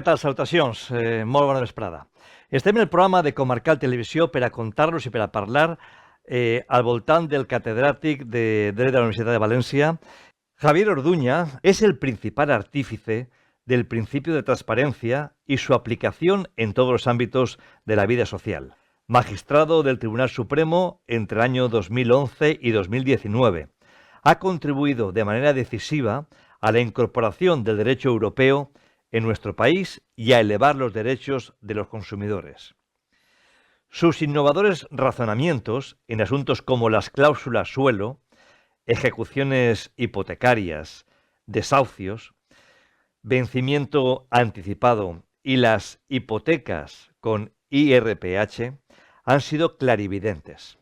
tal? Salutacions, molt bona vesprada. Estem en el programa de Comarcal Televisió per a contar-los i per a parlar al voltant del catedràtic de Dret de la Universitat de València. Javier Orduña es el principal artífice del principio de transparencia y su aplicación en todos los ámbitos de la vida social. Magistrado del Tribunal Supremo entre el año 2011 y 2019. Ha contribuido de manera decisiva a la incorporación del derecho europeo en nuestro país y a elevar los derechos de los consumidores. Sus innovadores razonamientos en asuntos como las cláusulas suelo, ejecuciones hipotecarias, desahucios, vencimiento anticipado y las hipotecas con IRPH han sido clarividentes.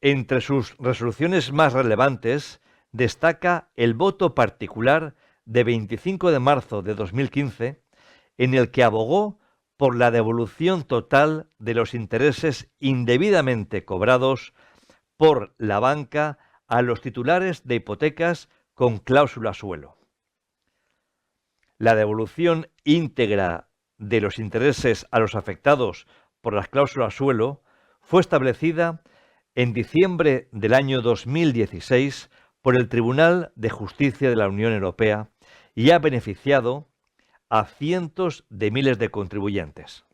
Entre sus resoluciones más relevantes destaca el voto particular de 25 de marzo de 2015, en el que abogó por la devolución total de los intereses indebidamente cobrados por la banca a los titulares de hipotecas con cláusula suelo. La devolución íntegra de los intereses a los afectados por las cláusulas suelo fue establecida en diciembre del año 2016 por el Tribunal de Justicia de la Unión Europea y ha beneficiado a cientos de miles de contribuyentes.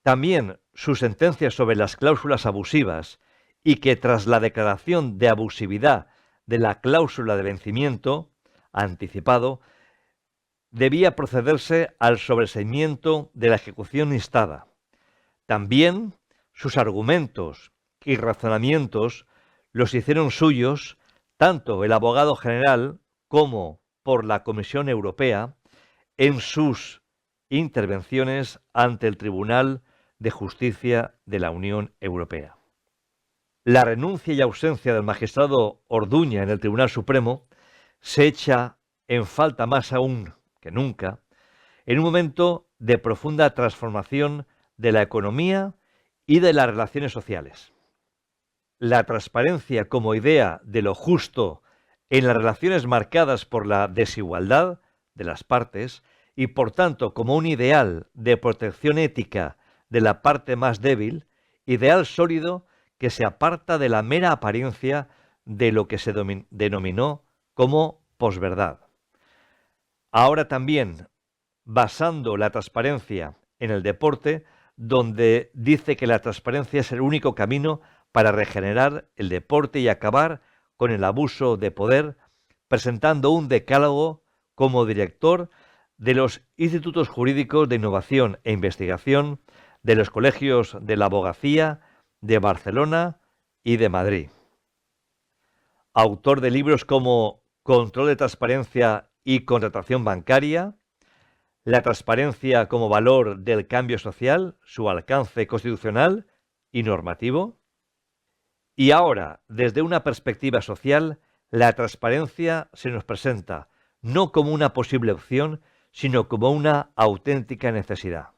También sus sentencias sobre las cláusulas abusivas y que tras la declaración de abusividad de la cláusula de vencimiento anticipado debía procederse al sobreseimiento de la ejecución instada. También sus argumentos y razonamientos los hicieron suyos tanto el abogado general como por la Comisión Europea en sus intervenciones ante el Tribunal de Justicia de la Unión Europea. La renuncia y ausencia del magistrado Orduña en el Tribunal Supremo se echa en falta más aún que nunca en un momento de profunda transformación de la economía y de las relaciones sociales. La transparencia como idea de lo justo en las relaciones marcadas por la desigualdad de las partes y por tanto como un ideal de protección ética de la parte más débil, ideal sólido que se aparta de la mera apariencia de lo que se denominó como posverdad. Ahora también basando la transparencia en el deporte, donde dice que la transparencia es el único camino para regenerar el deporte y acabar con el abuso de poder, presentando un decálogo como director de los institutos jurídicos de innovación e investigación, de los colegios de la abogacía de Barcelona y de Madrid. Autor de libros como Control de transparencia y contratación bancaria, La transparencia como valor del cambio social, su alcance constitucional y normativo. Y ahora, desde una perspectiva social, la transparencia se nos presenta no como una posible opción, sino como una auténtica necesidad.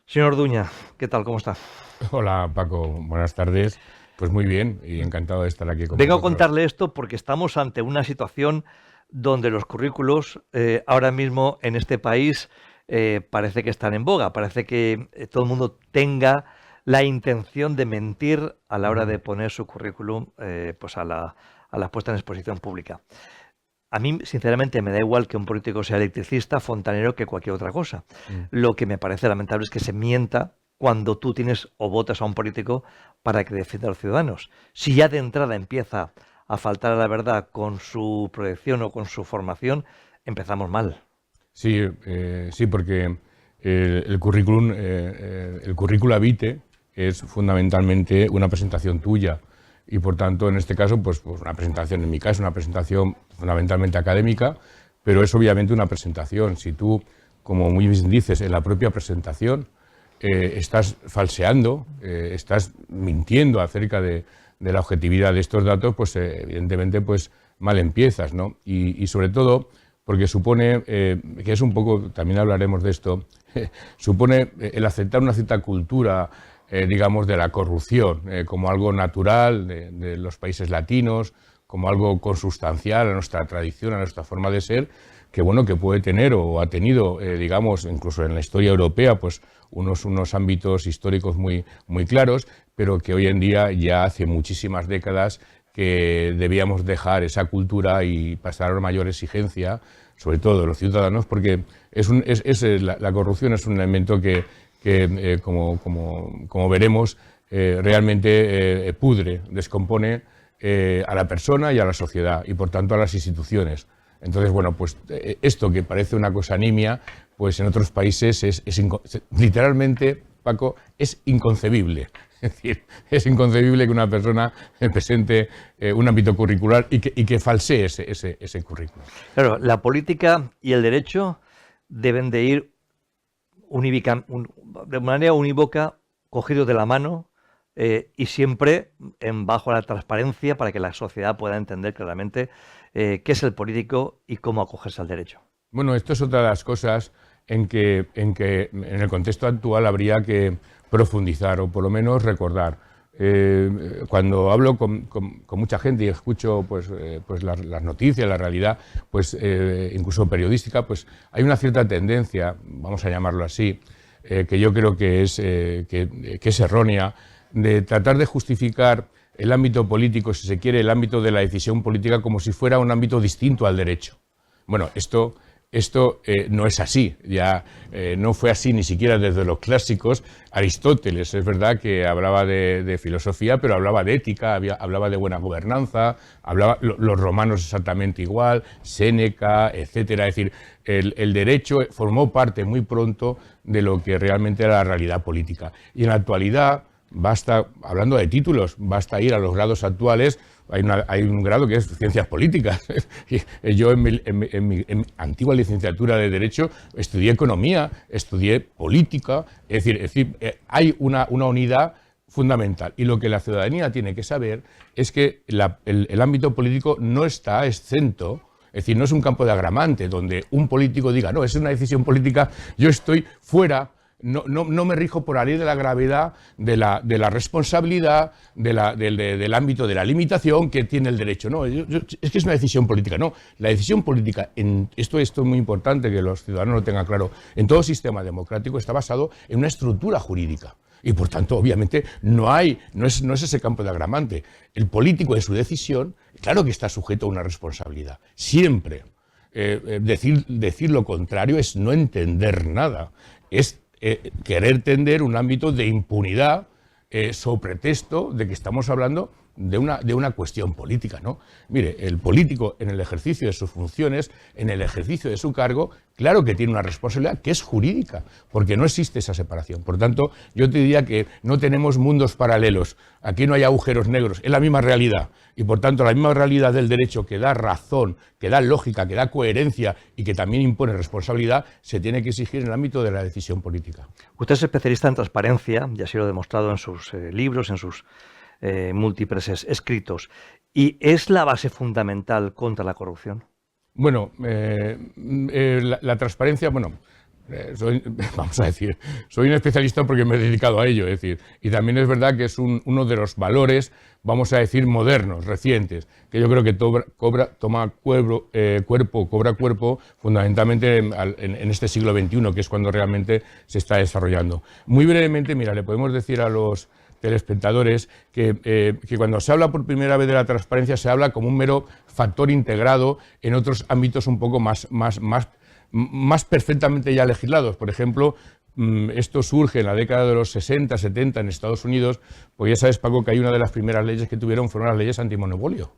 Señor Orduña, ¿qué tal? ¿Cómo está? Hola, Paco. Buenas tardes. Pues muy bien y encantado de estar aquí con Vengo vosotros. a contarle esto porque estamos ante una situación donde los currículos ahora mismo en este país parece que están en boga, parece que todo el mundo tenga la intención de mentir a la hora de poner su currículum pues a la puesta en exposición pública. A mí, sinceramente, me da igual que un político sea electricista, fontanero, que cualquier otra cosa. Lo que me parece lamentable es que se mienta cuando tú tienes o votas a un político para que defienda a los ciudadanos. Si ya de entrada empieza a faltar a la verdad con su proyección o con su formación, empezamos mal. Sí, porque el currículum vitae es fundamentalmente una presentación tuya y por tanto en este caso pues una presentación, en mi caso una presentación fundamentalmente académica, pero es obviamente una presentación. Si tú, como muy bien dices, en la propia presentación estás falseando, estás mintiendo acerca de la objetividad de estos datos, pues evidentemente pues mal empiezas, ¿no? Y sobre todo porque supone, que es un poco, también hablaremos de esto, supone el aceptar una cierta cultura, digamos, de la corrupción, como algo natural de los países latinos, como algo consustancial a nuestra tradición, a nuestra forma de ser, bueno, que puede tener o ha tenido, digamos, incluso en la historia europea, pues unos ámbitos históricos muy claros, pero que hoy en día ya hace muchísimas décadas que debíamos dejar esa cultura y pasar a una mayor exigencia, sobre todo de los ciudadanos, porque la corrupción es un elemento que como veremos, realmente pudre, descompone a la persona y a la sociedad y por tanto a las instituciones. Entonces, bueno, pues esto que parece una cosa nimia, pues en otros países literalmente, Paco, es inconcebible. Es decir, es inconcebible que una persona presente un ámbito curricular y que falsee ese currículum. Claro, la política y el derecho deben de ir de manera unívoca, cogidos de la mano y siempre bajo la transparencia para que la sociedad pueda entender claramente qué es el político y cómo acogerse al derecho. Bueno, esto es otra de las cosas en que en el contexto actual habría que profundizar o por lo menos recordar. Cuando hablo con mucha gente y escucho pues las noticias, la realidad, pues incluso periodística, pues hay una cierta tendencia, vamos a llamarlo así, que yo creo que es errónea, de tratar de justificar el ámbito político, si se quiere, el ámbito de la decisión política como si fuera un ámbito distinto al derecho. Bueno, esto no es así, ya no fue así ni siquiera desde los clásicos. Aristóteles, es verdad que hablaba de filosofía, pero hablaba de ética, hablaba de buena gobernanza, los romanos exactamente igual, Séneca, etcétera. Es decir, el derecho formó parte muy pronto de lo que realmente era la realidad política. Y en la actualidad, hablando de títulos, basta ir a los grados actuales. Hay un grado que es Ciencias Políticas. Yo en mi antigua licenciatura de Derecho estudié Economía, estudié Política, es decir, hay una unidad fundamental. Y lo que la ciudadanía tiene que saber es que el ámbito político no está exento, es decir, no es un campo de agramante donde un político diga, no, es una decisión política, yo estoy fuera. No me rijo por la ley de la gravedad, de la responsabilidad, del ámbito de la limitación que tiene el derecho. No, es que es una decisión política. No, la decisión política, esto es muy importante que los ciudadanos lo tengan claro, en todo sistema democrático está basado en una estructura jurídica. Y por tanto, obviamente, no es ese campo de agramante. El político en su decisión, claro que está sujeto a una responsabilidad. Siempre. Decir lo contrario es no entender nada. Es querer tender un ámbito de impunidad sobre pretexto de que estamos hablando de una cuestión política, ¿no? Mire, el político en el ejercicio de sus funciones, en el ejercicio de su cargo, claro que tiene una responsabilidad que es jurídica, porque no existe esa separación. Por tanto, yo te diría que no tenemos mundos paralelos, aquí no hay agujeros negros, es la misma realidad. Y por tanto, la misma realidad del derecho que da razón, que da lógica, que da coherencia y que también impone responsabilidad, se tiene que exigir en el ámbito de la decisión política. Usted es especialista en transparencia, y así lo ha demostrado en sus libros, en sus múltiples escritos. ¿Y es la base fundamental contra la corrupción? Bueno, la transparencia, bueno, vamos a decir, soy un especialista porque me he dedicado a ello, es decir, y también es verdad que es uno de los valores, vamos a decir, modernos, recientes, que yo creo que toma cuerpo fundamentalmente en este siglo XXI, que es cuando realmente se está desarrollando. Muy brevemente, mira, le podemos decir a los telespectadores que cuando se habla por primera vez de la transparencia se habla como un mero factor integrado en otros ámbitos un poco más perfectamente ya legislados. Por ejemplo, esto surge en la década de los 60, 70 en Estados Unidos, pues ya sabes, Paco, que hay una de las primeras leyes que tuvieron fueron las leyes antimonopolio.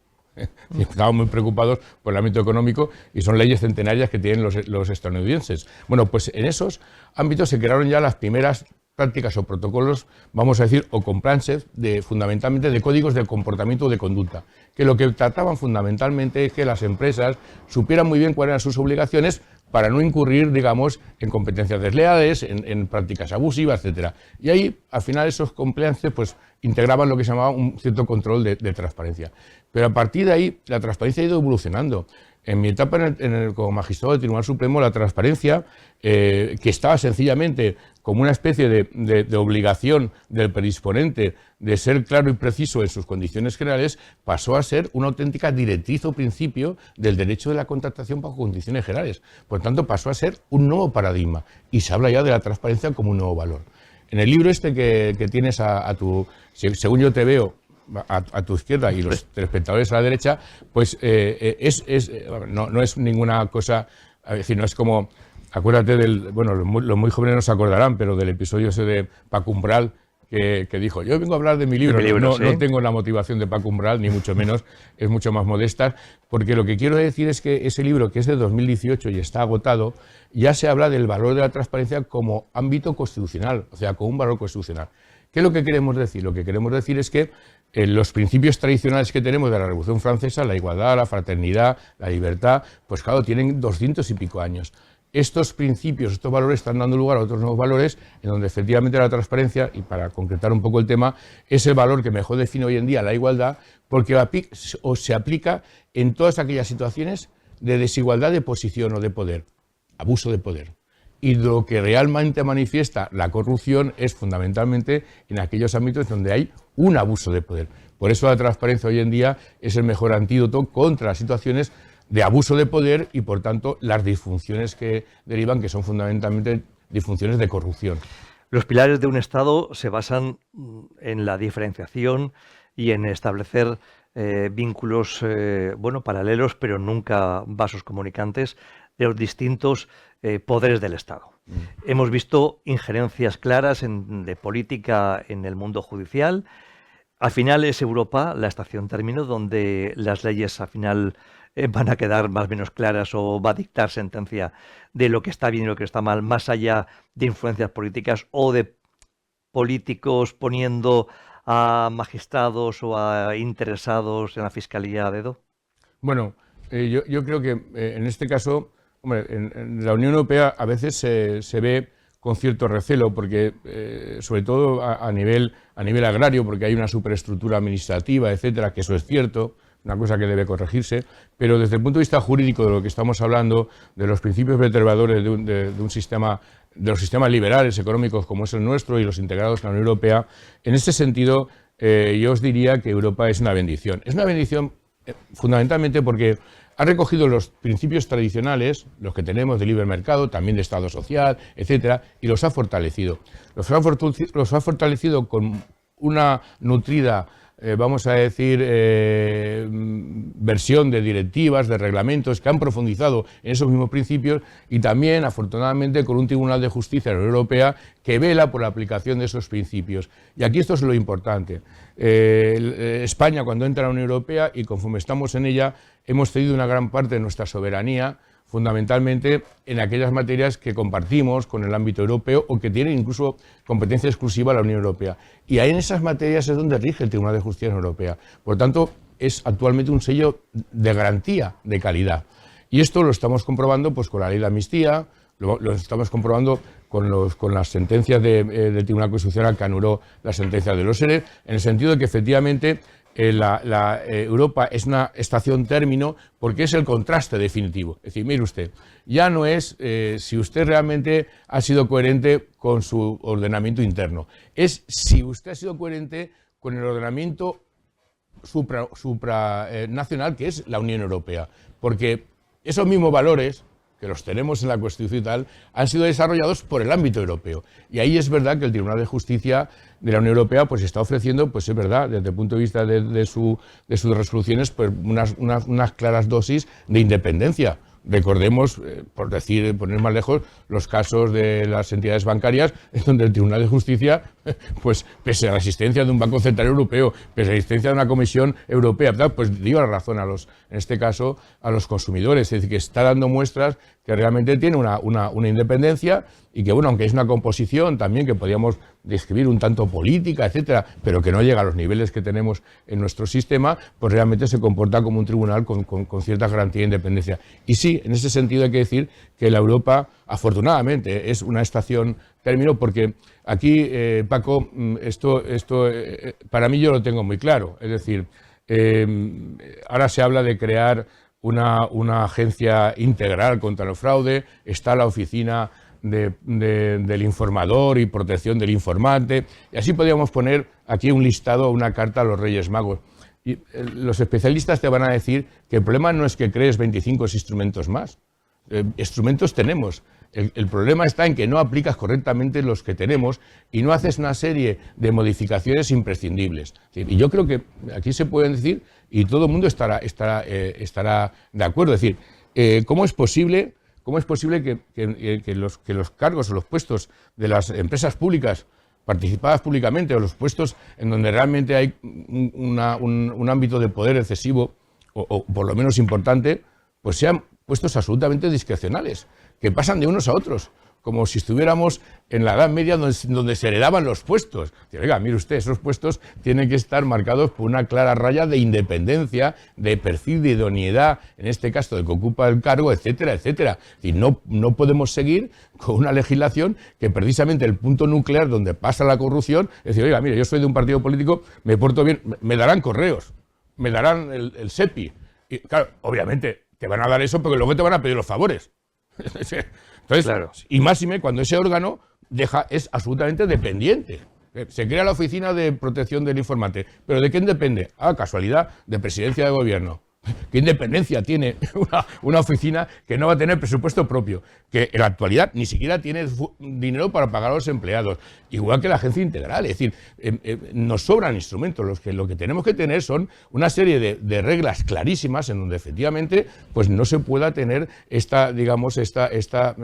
Y estaban muy preocupados por el ámbito económico y son leyes centenarias que tienen los estadounidenses. Bueno, pues en esos ámbitos se crearon ya las primeras prácticas o protocolos, vamos a decir, o compliances, fundamentalmente de códigos de comportamiento o de conducta, que lo que trataban fundamentalmente es que las empresas supieran muy bien cuáles eran sus obligaciones para no incurrir, digamos, en competencias desleales, en prácticas abusivas, etcétera. Y ahí, al final, esos compliances pues integraban lo que se llamaba un cierto control de transparencia. Pero a partir de ahí, la transparencia ha ido evolucionando. En mi etapa como magistrado del Tribunal Supremo, la transparencia, que estaba sencillamente como una especie de obligación del predisponente de ser claro y preciso en sus condiciones generales, pasó a ser una auténtica directriz o principio del derecho de la contratación bajo condiciones generales. Por tanto, pasó a ser un nuevo paradigma y se habla ya de la transparencia como un nuevo valor. En el libro este que tienes según yo te veo, a tu izquierda y los telespectadores a la derecha, pues no es ninguna cosa, es decir, no es como, acuérdate bueno, los muy jóvenes no se acordarán, pero del episodio ese de Paco Umbral, que dijo, yo vengo a hablar de mi libro, ¿Sí? No tengo la motivación de Paco Umbral, ni mucho menos, es mucho más modesta, porque lo que quiero decir es que ese libro, que es de 2018 y está agotado, ya se habla del valor de la transparencia como ámbito constitucional, o sea, como un valor constitucional. ¿Qué es lo que queremos decir? Lo que queremos decir es que los principios tradicionales que tenemos de la Revolución Francesa, la igualdad, la fraternidad, la libertad, pues claro, tienen 200 y pico años. Estos principios, estos valores están dando lugar a otros nuevos valores en donde efectivamente la transparencia, y para concretar un poco el tema, es el valor que mejor define hoy en día la igualdad, porque se aplica en todas aquellas situaciones de desigualdad de posición o de poder, abuso de poder. Y lo que realmente manifiesta la corrupción es fundamentalmente en aquellos ámbitos donde hay un abuso de poder. Por eso la transparencia hoy en día es el mejor antídoto contra las situaciones de abuso de poder y, por tanto, las disfunciones que derivan, que son fundamentalmente disfunciones de corrupción. Los pilares de un Estado se basan en la diferenciación y en establecer vínculos paralelos, pero nunca vasos comunicantes, de los distintos poderes del Estado. Hemos visto injerencias claras de política en el mundo judicial. Al final es Europa la estación término donde las leyes al final van a quedar más o menos claras o va a dictar sentencia de lo que está bien y lo que está mal, más allá de influencias políticas o de políticos poniendo a magistrados o a interesados en la fiscalía a dedo. Bueno, yo creo que en este caso, hombre, en la Unión Europea a veces se ve con cierto recelo, porque sobre todo a nivel agrario, porque hay una superestructura administrativa, etcétera, que eso es cierto, una cosa que debe corregirse, pero desde el punto de vista jurídico de lo que estamos hablando, de los principios vertebradores de los sistemas liberales económicos como es el nuestro y los integrados en la Unión Europea, en este sentido yo os diría que Europa es una bendición. Es una bendición fundamentalmente porque ha recogido los principios tradicionales, los que tenemos de libre mercado, también de Estado social, etcétera, y los ha fortalecido. Los ha fortalecido con una nutrida, vamos a decir, versión de directivas, de reglamentos que han profundizado en esos mismos principios y también, afortunadamente, con un Tribunal de Justicia de la Unión Europea que vela por la aplicación de esos principios. Y aquí esto es lo importante. España, cuando entra a la Unión Europea y conforme estamos en ella, hemos cedido una gran parte de nuestra soberanía, fundamentalmente en aquellas materias que compartimos con el ámbito europeo o que tienen incluso competencia exclusiva a la Unión Europea. Y ahí en esas materias es donde rige el Tribunal de Justicia Europea. Por tanto, es actualmente un sello de garantía de calidad. Y esto lo estamos comprobando pues, con la ley de amnistía, lo estamos comprobando con las sentencias del Tribunal Constitucional que anuló la sentencia de los ERE, en el sentido de que efectivamente Europa es una estación término porque es el contraste definitivo. Es decir, mire usted, ya no es si usted realmente ha sido coherente con su ordenamiento interno, es si usted ha sido coherente con el ordenamiento supranacional que es la Unión Europea. Porque esos mismos valores, que los tenemos en la Constitución y tal, han sido desarrollados por el ámbito europeo. Y ahí es verdad que el Tribunal de Justicia de la Unión Europea pues está ofreciendo, pues es verdad, desde el punto de vista de sus resoluciones, pues unas claras dosis de independencia. Recordemos, poner más lejos, los casos de las entidades bancarias, en donde el Tribunal de Justicia, pues pese a la existencia de un Banco Central Europeo, pese a la existencia de una Comisión Europea, pues dio la razón en este caso, a los consumidores. Es decir, que está dando muestras que realmente tiene una independencia y que, bueno, aunque es una composición también que podríamos describir un tanto política, etcétera, pero que no llega a los niveles que tenemos en nuestro sistema, pues realmente se comporta como un tribunal con cierta garantía de independencia. Y sí, en ese sentido hay que decir que la Europa, afortunadamente, es una estación término, porque aquí, Paco, esto para mí yo lo tengo muy claro. Es decir, ahora se habla de crear una agencia integral contra el fraude, está la oficina del informador y protección del informante, y así podríamos poner aquí un listado, una carta a los Reyes Magos. Y los especialistas te van a decir que el problema no es que crees 25 instrumentos más. Instrumentos tenemos. El problema está en que no aplicas correctamente los que tenemos y no haces una serie de modificaciones imprescindibles. Y yo creo que aquí se pueden decir, y todo el mundo estará de acuerdo, es decir, ¿cómo es posible que los cargos o los puestos de las empresas públicas participadas públicamente, o los puestos en donde realmente hay un ámbito de poder excesivo o por lo menos importante, pues sean puestos absolutamente discrecionales, que pasan de unos a otros, como si estuviéramos en la Edad Media donde se heredaban los puestos? Oiga, mire usted, esos puestos tienen que estar marcados por una clara raya de independencia, de perfil de idoneidad, en este caso del que ocupa el cargo, etcétera, etcétera. Y no podemos seguir con una legislación que precisamente el punto nuclear donde pasa la corrupción es decir, oiga, mire, yo soy de un partido político, me porto bien, me darán correos, me darán el SEPI. Y claro, obviamente te van a dar eso porque luego te van a pedir los favores. Entonces, claro. Y máxime cuando ese órgano es absolutamente dependiente. Se crea la Oficina de Protección del Informante. ¿Pero de quién depende? Casualidad, de Presidencia de Gobierno. ¿Qué independencia tiene una oficina que no va a tener presupuesto propio? Que en la actualidad ni siquiera tiene dinero para pagar a los empleados. Igual que la agencia integral. Es decir, nos sobran instrumentos. Lo que tenemos que tener son una serie de reglas clarísimas en donde efectivamente pues no se pueda tener esta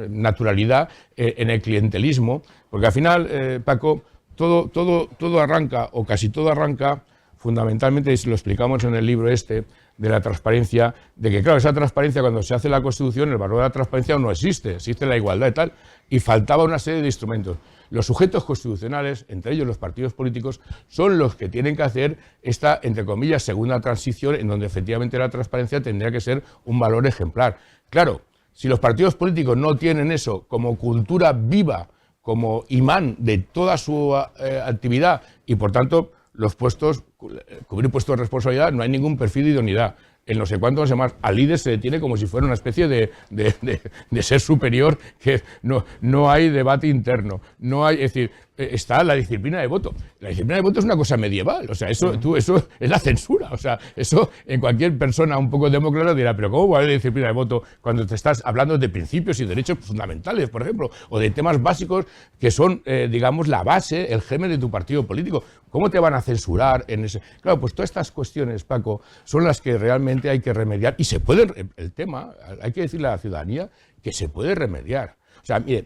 naturalidad en el clientelismo. Porque al final, Paco, todo arranca, o casi todo arranca, fundamentalmente, y lo explicamos en el libro de la transparencia, de que claro, esa transparencia cuando se hace la Constitución, el valor de la transparencia no existe la igualdad y tal, y faltaba una serie de instrumentos. Los sujetos constitucionales, entre ellos los partidos políticos, son los que tienen que hacer esta, entre comillas, segunda transición, en donde efectivamente la transparencia tendría que ser un valor ejemplar. Claro, si los partidos políticos no tienen eso como cultura viva, como imán de toda su actividad, y por tanto los puestos, cubrir puestos de responsabilidad, no hay ningún perfil de idoneidad. En no sé cuántos demás, al líder se detiene como si fuera una especie de ser superior, que no hay debate interno. No hay, es decir, está la disciplina de voto. La disciplina de voto es una cosa medieval, o sea, eso es la censura. O sea, eso en cualquier persona un poco demócrata dirá, pero ¿cómo va a haber disciplina de voto cuando te estás hablando de principios y derechos fundamentales, por ejemplo, o de temas básicos que son, digamos, la base, el germen de tu partido político? ¿Cómo te van a censurar en ese? Claro, pues todas estas cuestiones, Paco, son las que realmente hay que remediar, y se puede, el tema, hay que decirle a la ciudadanía que se puede remediar. O sea, mire,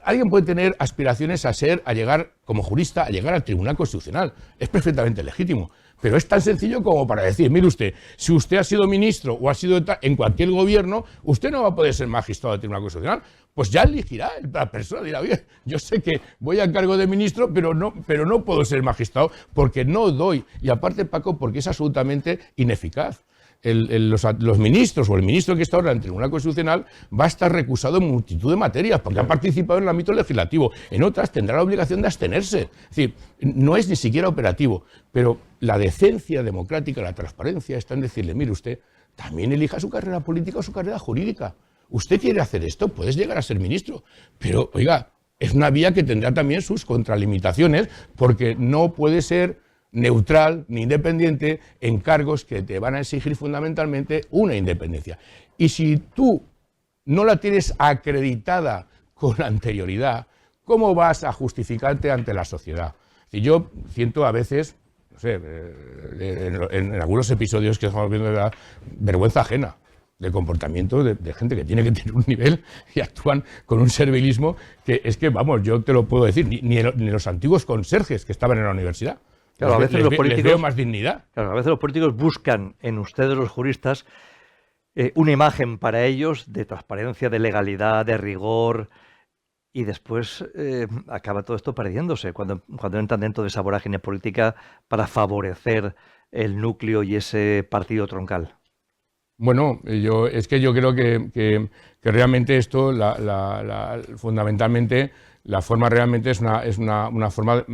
alguien puede tener aspiraciones a llegar, como jurista, a llegar al Tribunal Constitucional. Es perfectamente legítimo. Pero es tan sencillo como para decir, mire usted, si usted ha sido ministro o ha sido en cualquier gobierno, usted no va a poder ser magistrado del Tribunal Constitucional. Pues ya elegirá la persona, dirá, oye, yo sé que voy a cargo de ministro, pero no puedo ser magistrado porque no doy. Y aparte, Paco, porque es absolutamente ineficaz. Los ministros o el ministro que está ahora en el Tribunal Constitucional va a estar recusado en multitud de materias porque ha participado en el ámbito legislativo. En otras tendrá la obligación de abstenerse. Es decir, no es ni siquiera operativo. Pero la decencia democrática, la transparencia está en decirle, mire usted, también elija su carrera política o su carrera jurídica. Usted quiere hacer esto, puedes llegar a ser ministro. Pero, oiga, es una vía que tendrá también sus contralimitaciones porque no puede ser neutral ni independiente en cargos que te van a exigir fundamentalmente una independencia. Y si tú no la tienes acreditada con anterioridad, ¿cómo vas a justificarte ante la sociedad? Si yo siento a veces, no sé, en algunos episodios que estamos viendo, da vergüenza ajena de comportamiento de gente que tiene que tener un nivel y actúan con un servilismo que es que, vamos, yo te lo puedo decir, ni los antiguos conserjes que estaban en la universidad. Claro, a veces los políticos, les veo más dignidad. Claro, a veces los políticos buscan en ustedes, los juristas, una imagen para ellos de transparencia, de legalidad, de rigor, y después acaba todo esto perdiéndose cuando entran dentro de esa vorágine política para favorecer el núcleo y ese partido troncal. Bueno, yo creo que realmente esto, fundamentalmente, la forma realmente es una forma,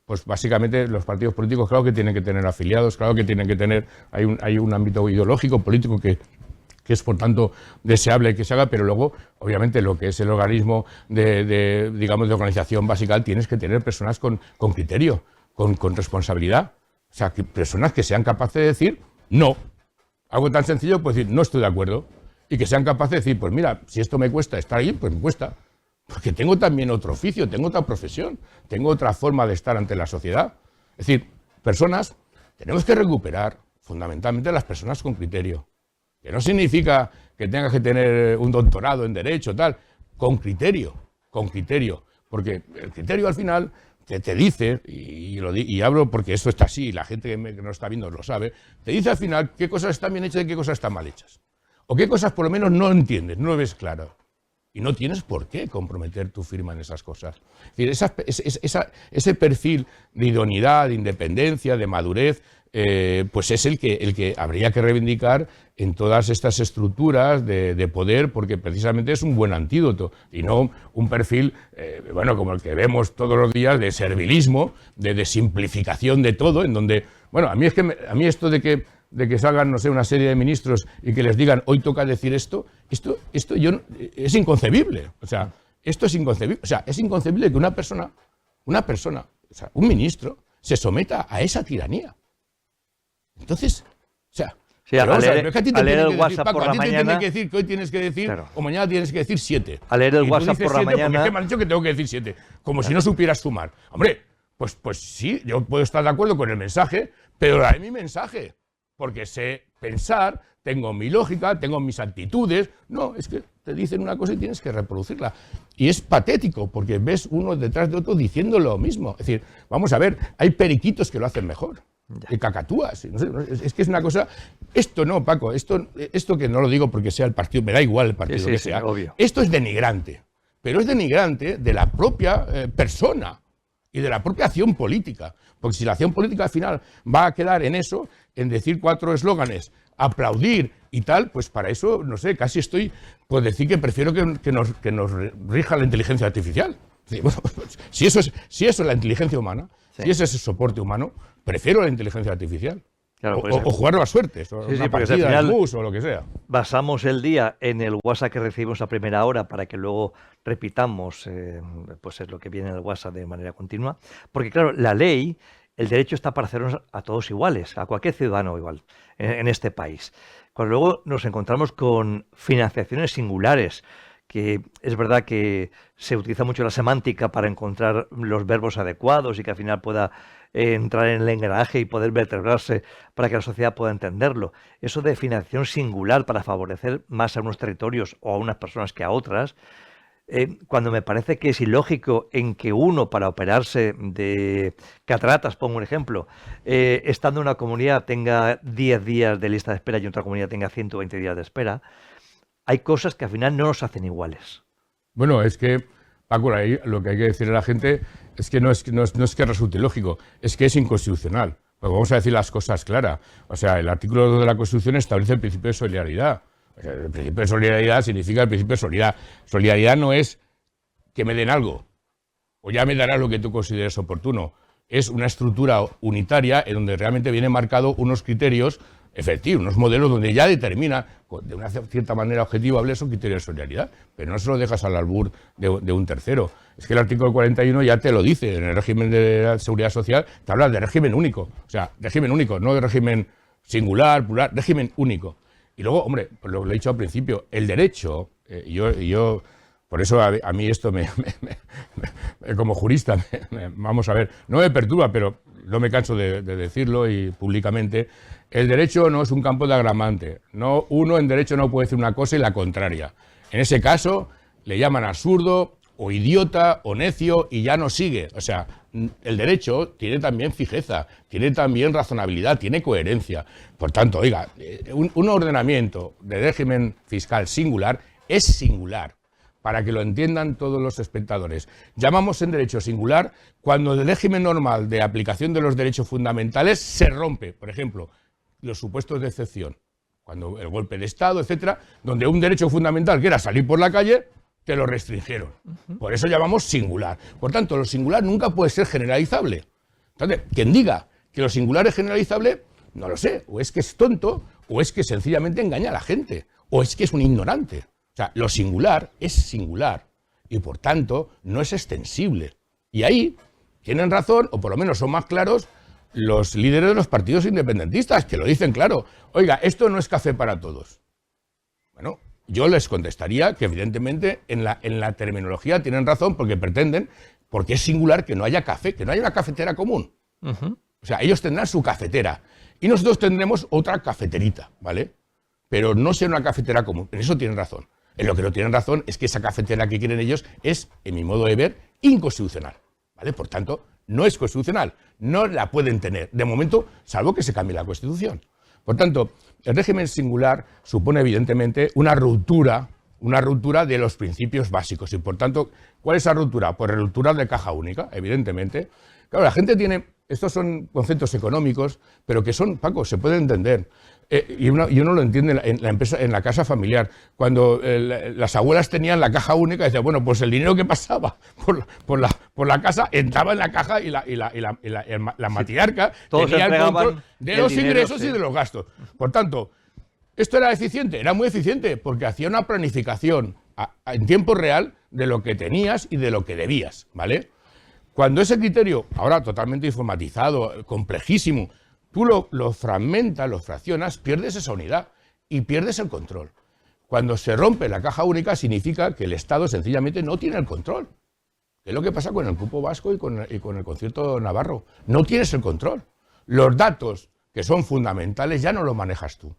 pues básicamente los partidos políticos, claro que tienen que tener afiliados, claro que tienen que tener, hay un ámbito ideológico, político que que es por tanto deseable que se haga, pero luego, obviamente, lo que es el organismo digamos, de organización básica, tienes que tener personas con criterio, con responsabilidad. O sea, personas que sean capaces de decir no. Algo tan sencillo, pues decir, no estoy de acuerdo. Y que sean capaces de decir, pues mira, si esto me cuesta estar ahí, pues me cuesta. Porque tengo también otro oficio, tengo otra profesión, tengo otra forma de estar ante la sociedad. Es decir, personas, tenemos que recuperar fundamentalmente las personas con criterio. Que no significa que tengas que tener un doctorado en Derecho, tal, con criterio, porque el criterio al final te dice, y hablo porque esto está así, y la gente que nos está viendo lo sabe, te dice al final qué cosas están bien hechas y qué cosas están mal hechas. O qué cosas por lo menos no entiendes, no lo ves claro. Y no tienes por qué comprometer tu firma en esas cosas. Es decir, ese perfil de idoneidad, de independencia, de madurez, pues es el que habría que reivindicar en todas estas estructuras de poder, porque precisamente es un buen antídoto, y no un perfil, bueno, como el que vemos todos los días, de servilismo, de simplificación de todo, en donde, bueno, a mí esto de que salgan, no sé, una serie de ministros y que les digan, hoy toca decir esto es inconcebible. O sea, esto es inconcebible. O sea, es inconcebible que una persona, o sea, un ministro, se someta a esa tiranía. Entonces, o sea, sí, a leer el WhatsApp por la mañana. A ti te tiene que decir que hoy tienes que decir, claro, o mañana tienes que decir 7. A leer el WhatsApp por la mañana. Porque me has dicho que tengo que decir 7. Como claro, si no supieras sumar. Hombre, pues sí, yo puedo estar de acuerdo con el mensaje, pero daré mi mensaje. Porque sé pensar, tengo mi lógica, tengo mis actitudes. No, es que te dicen una cosa y tienes que reproducirla. Y es patético, porque ves uno detrás de otro diciendo lo mismo. Es decir, vamos a ver, hay periquitos que lo hacen mejor. Y cacatúas. No sé, es que es una cosa... Esto no, Paco, esto que no lo digo porque sea el partido, me da igual el partido que sea. Obvio. Esto es denigrante. Pero es denigrante de la propia persona y de la propia acción política. Porque si la acción política al final va a quedar en eso, en decir 4 eslóganes, aplaudir y tal, pues para eso, no sé, casi estoy por decir que prefiero que nos rija la inteligencia artificial. Sí, bueno, si eso es la inteligencia humana, sí, si ese es el soporte humano, prefiero la inteligencia artificial. Claro, o jugar a las suertes, o una partida de bus o lo que sea. Basamos el día en el WhatsApp que recibimos a primera hora para que luego repitamos pues es lo que viene en el WhatsApp de manera continua. Porque claro, la ley, el derecho está para hacernos a todos iguales, a cualquier ciudadano igual en este país. Cuando luego nos encontramos con financiaciones singulares, que es verdad que se utiliza mucho la semántica para encontrar los verbos adecuados y que al final pueda entrar en el engranaje y poder vertebrarse para que la sociedad pueda entenderlo. Eso de financiación singular para favorecer más a unos territorios o a unas personas que a otras, cuando me parece que es ilógico en que uno, para operarse de cataratas, pongo un ejemplo, estando en una comunidad tenga 10 días de lista de espera y en otra comunidad tenga 120 días de espera, hay cosas que al final no nos hacen iguales. Bueno, es que, Paco, lo que hay que decirle a la gente es que no es que resulte ilógico, es que es inconstitucional. Pues vamos a decir las cosas claras. O sea, el artículo 2 de la Constitución establece el principio de solidaridad. O sea, el principio de solidaridad significa el principio de solidaridad. Solidaridad no es que me den algo, o ya me darás lo que tú consideres oportuno. Es una estructura unitaria en donde realmente vienen marcados unos criterios efectivos, unos modelos donde ya determina de una cierta manera objetivable esos criterios de solidaridad, pero no se lo dejas al albur de un tercero. Es que el artículo 41 ya te lo dice, en el régimen de la seguridad social te habla de régimen único, o sea, régimen único, no de régimen singular, plural, régimen único. Y luego, hombre, pues lo he dicho al principio, el derecho, yo por eso a mí esto como jurista, vamos a ver, no me perturba, pero no me canso de decirlo y públicamente, el derecho no es un campo de agramante. No, uno en derecho no puede decir una cosa y la contraria. En ese caso le llaman absurdo o idiota o necio y ya no sigue. O sea, el derecho tiene también fijeza, tiene también razonabilidad, tiene coherencia. Por tanto, oiga, un ordenamiento de régimen fiscal singular es singular, para que lo entiendan todos los espectadores. Llamamos en derecho singular cuando el régimen normal de aplicación de los derechos fundamentales se rompe. Por ejemplo, los supuestos de excepción, cuando el golpe de Estado, etcétera, donde un derecho fundamental que era salir por la calle, te lo restringieron. Por eso llamamos singular. Por tanto, lo singular nunca puede ser generalizable. Entonces, quien diga que lo singular es generalizable, no lo sé, o es que es tonto, o es que sencillamente engaña a la gente, o es que es un ignorante. O sea, lo singular es singular y por tanto no es extensible. Y ahí tienen razón, o por lo menos son más claros, los líderes de los partidos independentistas, que lo dicen claro. Oiga, esto no es café para todos. Bueno, yo les contestaría que evidentemente en la terminología tienen razón porque pretenden, porque es singular que no haya café, que no haya una cafetera común. O sea, ellos tendrán su cafetera y nosotros tendremos otra cafeterita, ¿vale? Pero no será una cafetera común. En eso tienen razón. En lo que no tienen razón es que esa cafetera que quieren ellos es, en mi modo de ver, inconstitucional, ¿vale? Por tanto, no es constitucional, no la pueden tener, de momento, salvo que se cambie la Constitución. Por tanto, el régimen singular supone evidentemente una ruptura de los principios básicos. Y por tanto, ¿cuál es esa ruptura? Pues ruptura de caja única, evidentemente. Claro, la gente tiene, estos son conceptos económicos, pero que son, Paco, se pueden entender. Y uno lo entiende en la empresa, en la casa familiar. Cuando las abuelas tenían la caja única, decían, bueno, pues el dinero que pasaba por la casa entraba en la caja y la matriarca tenía el control de los ingresos y de los gastos. Por tanto, ¿esto era eficiente? Era muy eficiente porque hacía una planificación en tiempo real de lo que tenías y de lo que debías, ¿vale? Cuando ese criterio, ahora totalmente informatizado, complejísimo, tú lo fragmentas, lo fraccionas, pierdes esa unidad y pierdes el control. Cuando se rompe la caja única significa que el Estado sencillamente no tiene el control. Es lo que pasa con el cupo vasco y con el concierto navarro. No tienes el control. Los datos que son fundamentales ya no los manejas tú.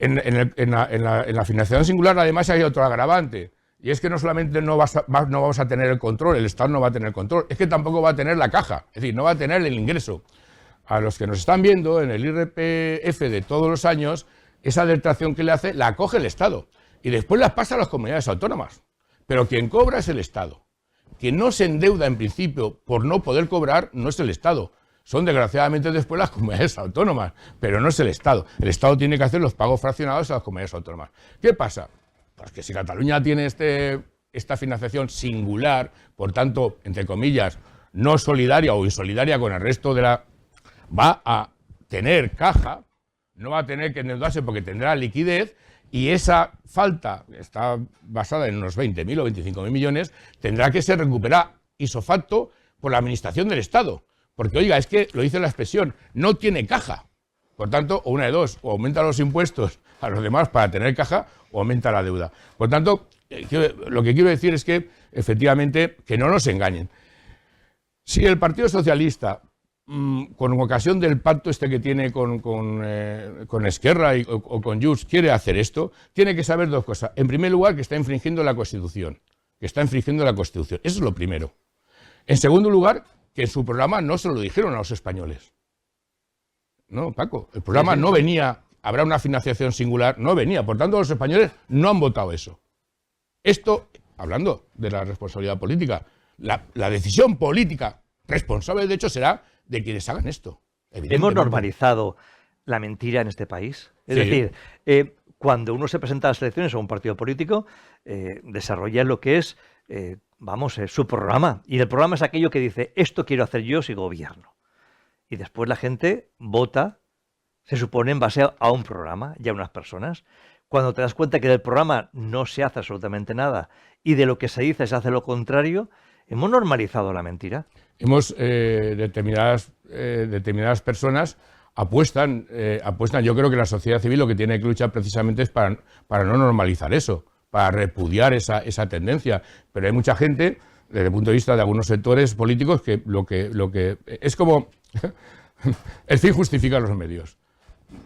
En la financiación singular además hay otro agravante. Y es que no solamente no vamos a tener el control, el Estado no va a tener el control, es que tampoco va a tener la caja, es decir, no va a tener el ingreso. A los que nos están viendo en el IRPF de todos los años, esa detracción que le hace la acoge el Estado y después las pasa a las comunidades autónomas. Pero quien cobra es el Estado. Quien no se endeuda en principio por no poder cobrar no es el Estado. Son desgraciadamente después las comunidades autónomas, pero no es el Estado. El Estado tiene que hacer los pagos fraccionados a las comunidades autónomas. ¿Qué pasa? Pues que si Cataluña tiene esta financiación singular, por tanto, entre comillas, no solidaria o insolidaria con el resto de la... va a tener caja, no va a tener que endeudarse porque tendrá liquidez y esa falta, está basada en unos 20.000 o 25.000 millones, tendrá que ser recuperada ipso facto por la administración del Estado. Porque, oiga, es que, lo dice la expresión, no tiene caja. Por tanto, o una de dos, o aumenta los impuestos a los demás para tener caja o aumenta la deuda. Por tanto, lo que quiero decir es que, efectivamente, que no nos engañen. Si el Partido Socialista, con ocasión del pacto este que tiene con Esquerra o con Junts, quiere hacer esto, tiene que saber dos cosas. En primer lugar, que está infringiendo la Constitución. Eso es lo primero. En segundo lugar, que en su programa no se lo dijeron a los españoles. No, Paco, el programa no venía, habrá una financiación singular, no venía. Por tanto, los españoles no han votado eso. Esto, hablando de la responsabilidad política, la decisión política responsable, de hecho, será de quienes hagan esto. ¿Hemos normalizado la mentira en este país? Es decir, cuando uno se presenta a las elecciones o a un partido político, desarrolla lo que es, su programa. Y el programa es aquello que dice, esto quiero hacer yo si gobierno. Y después la gente vota, se supone, en base a un programa y a unas personas. Cuando te das cuenta que del programa no se hace absolutamente nada y de lo que se dice se hace lo contrario, hemos normalizado la mentira. Determinadas personas apuestan. Yo creo que la sociedad civil lo que tiene que luchar precisamente es para no normalizar eso, para repudiar esa tendencia. Pero hay mucha gente, desde el punto de vista de algunos sectores políticos, que lo que es como el fin justifica los medios.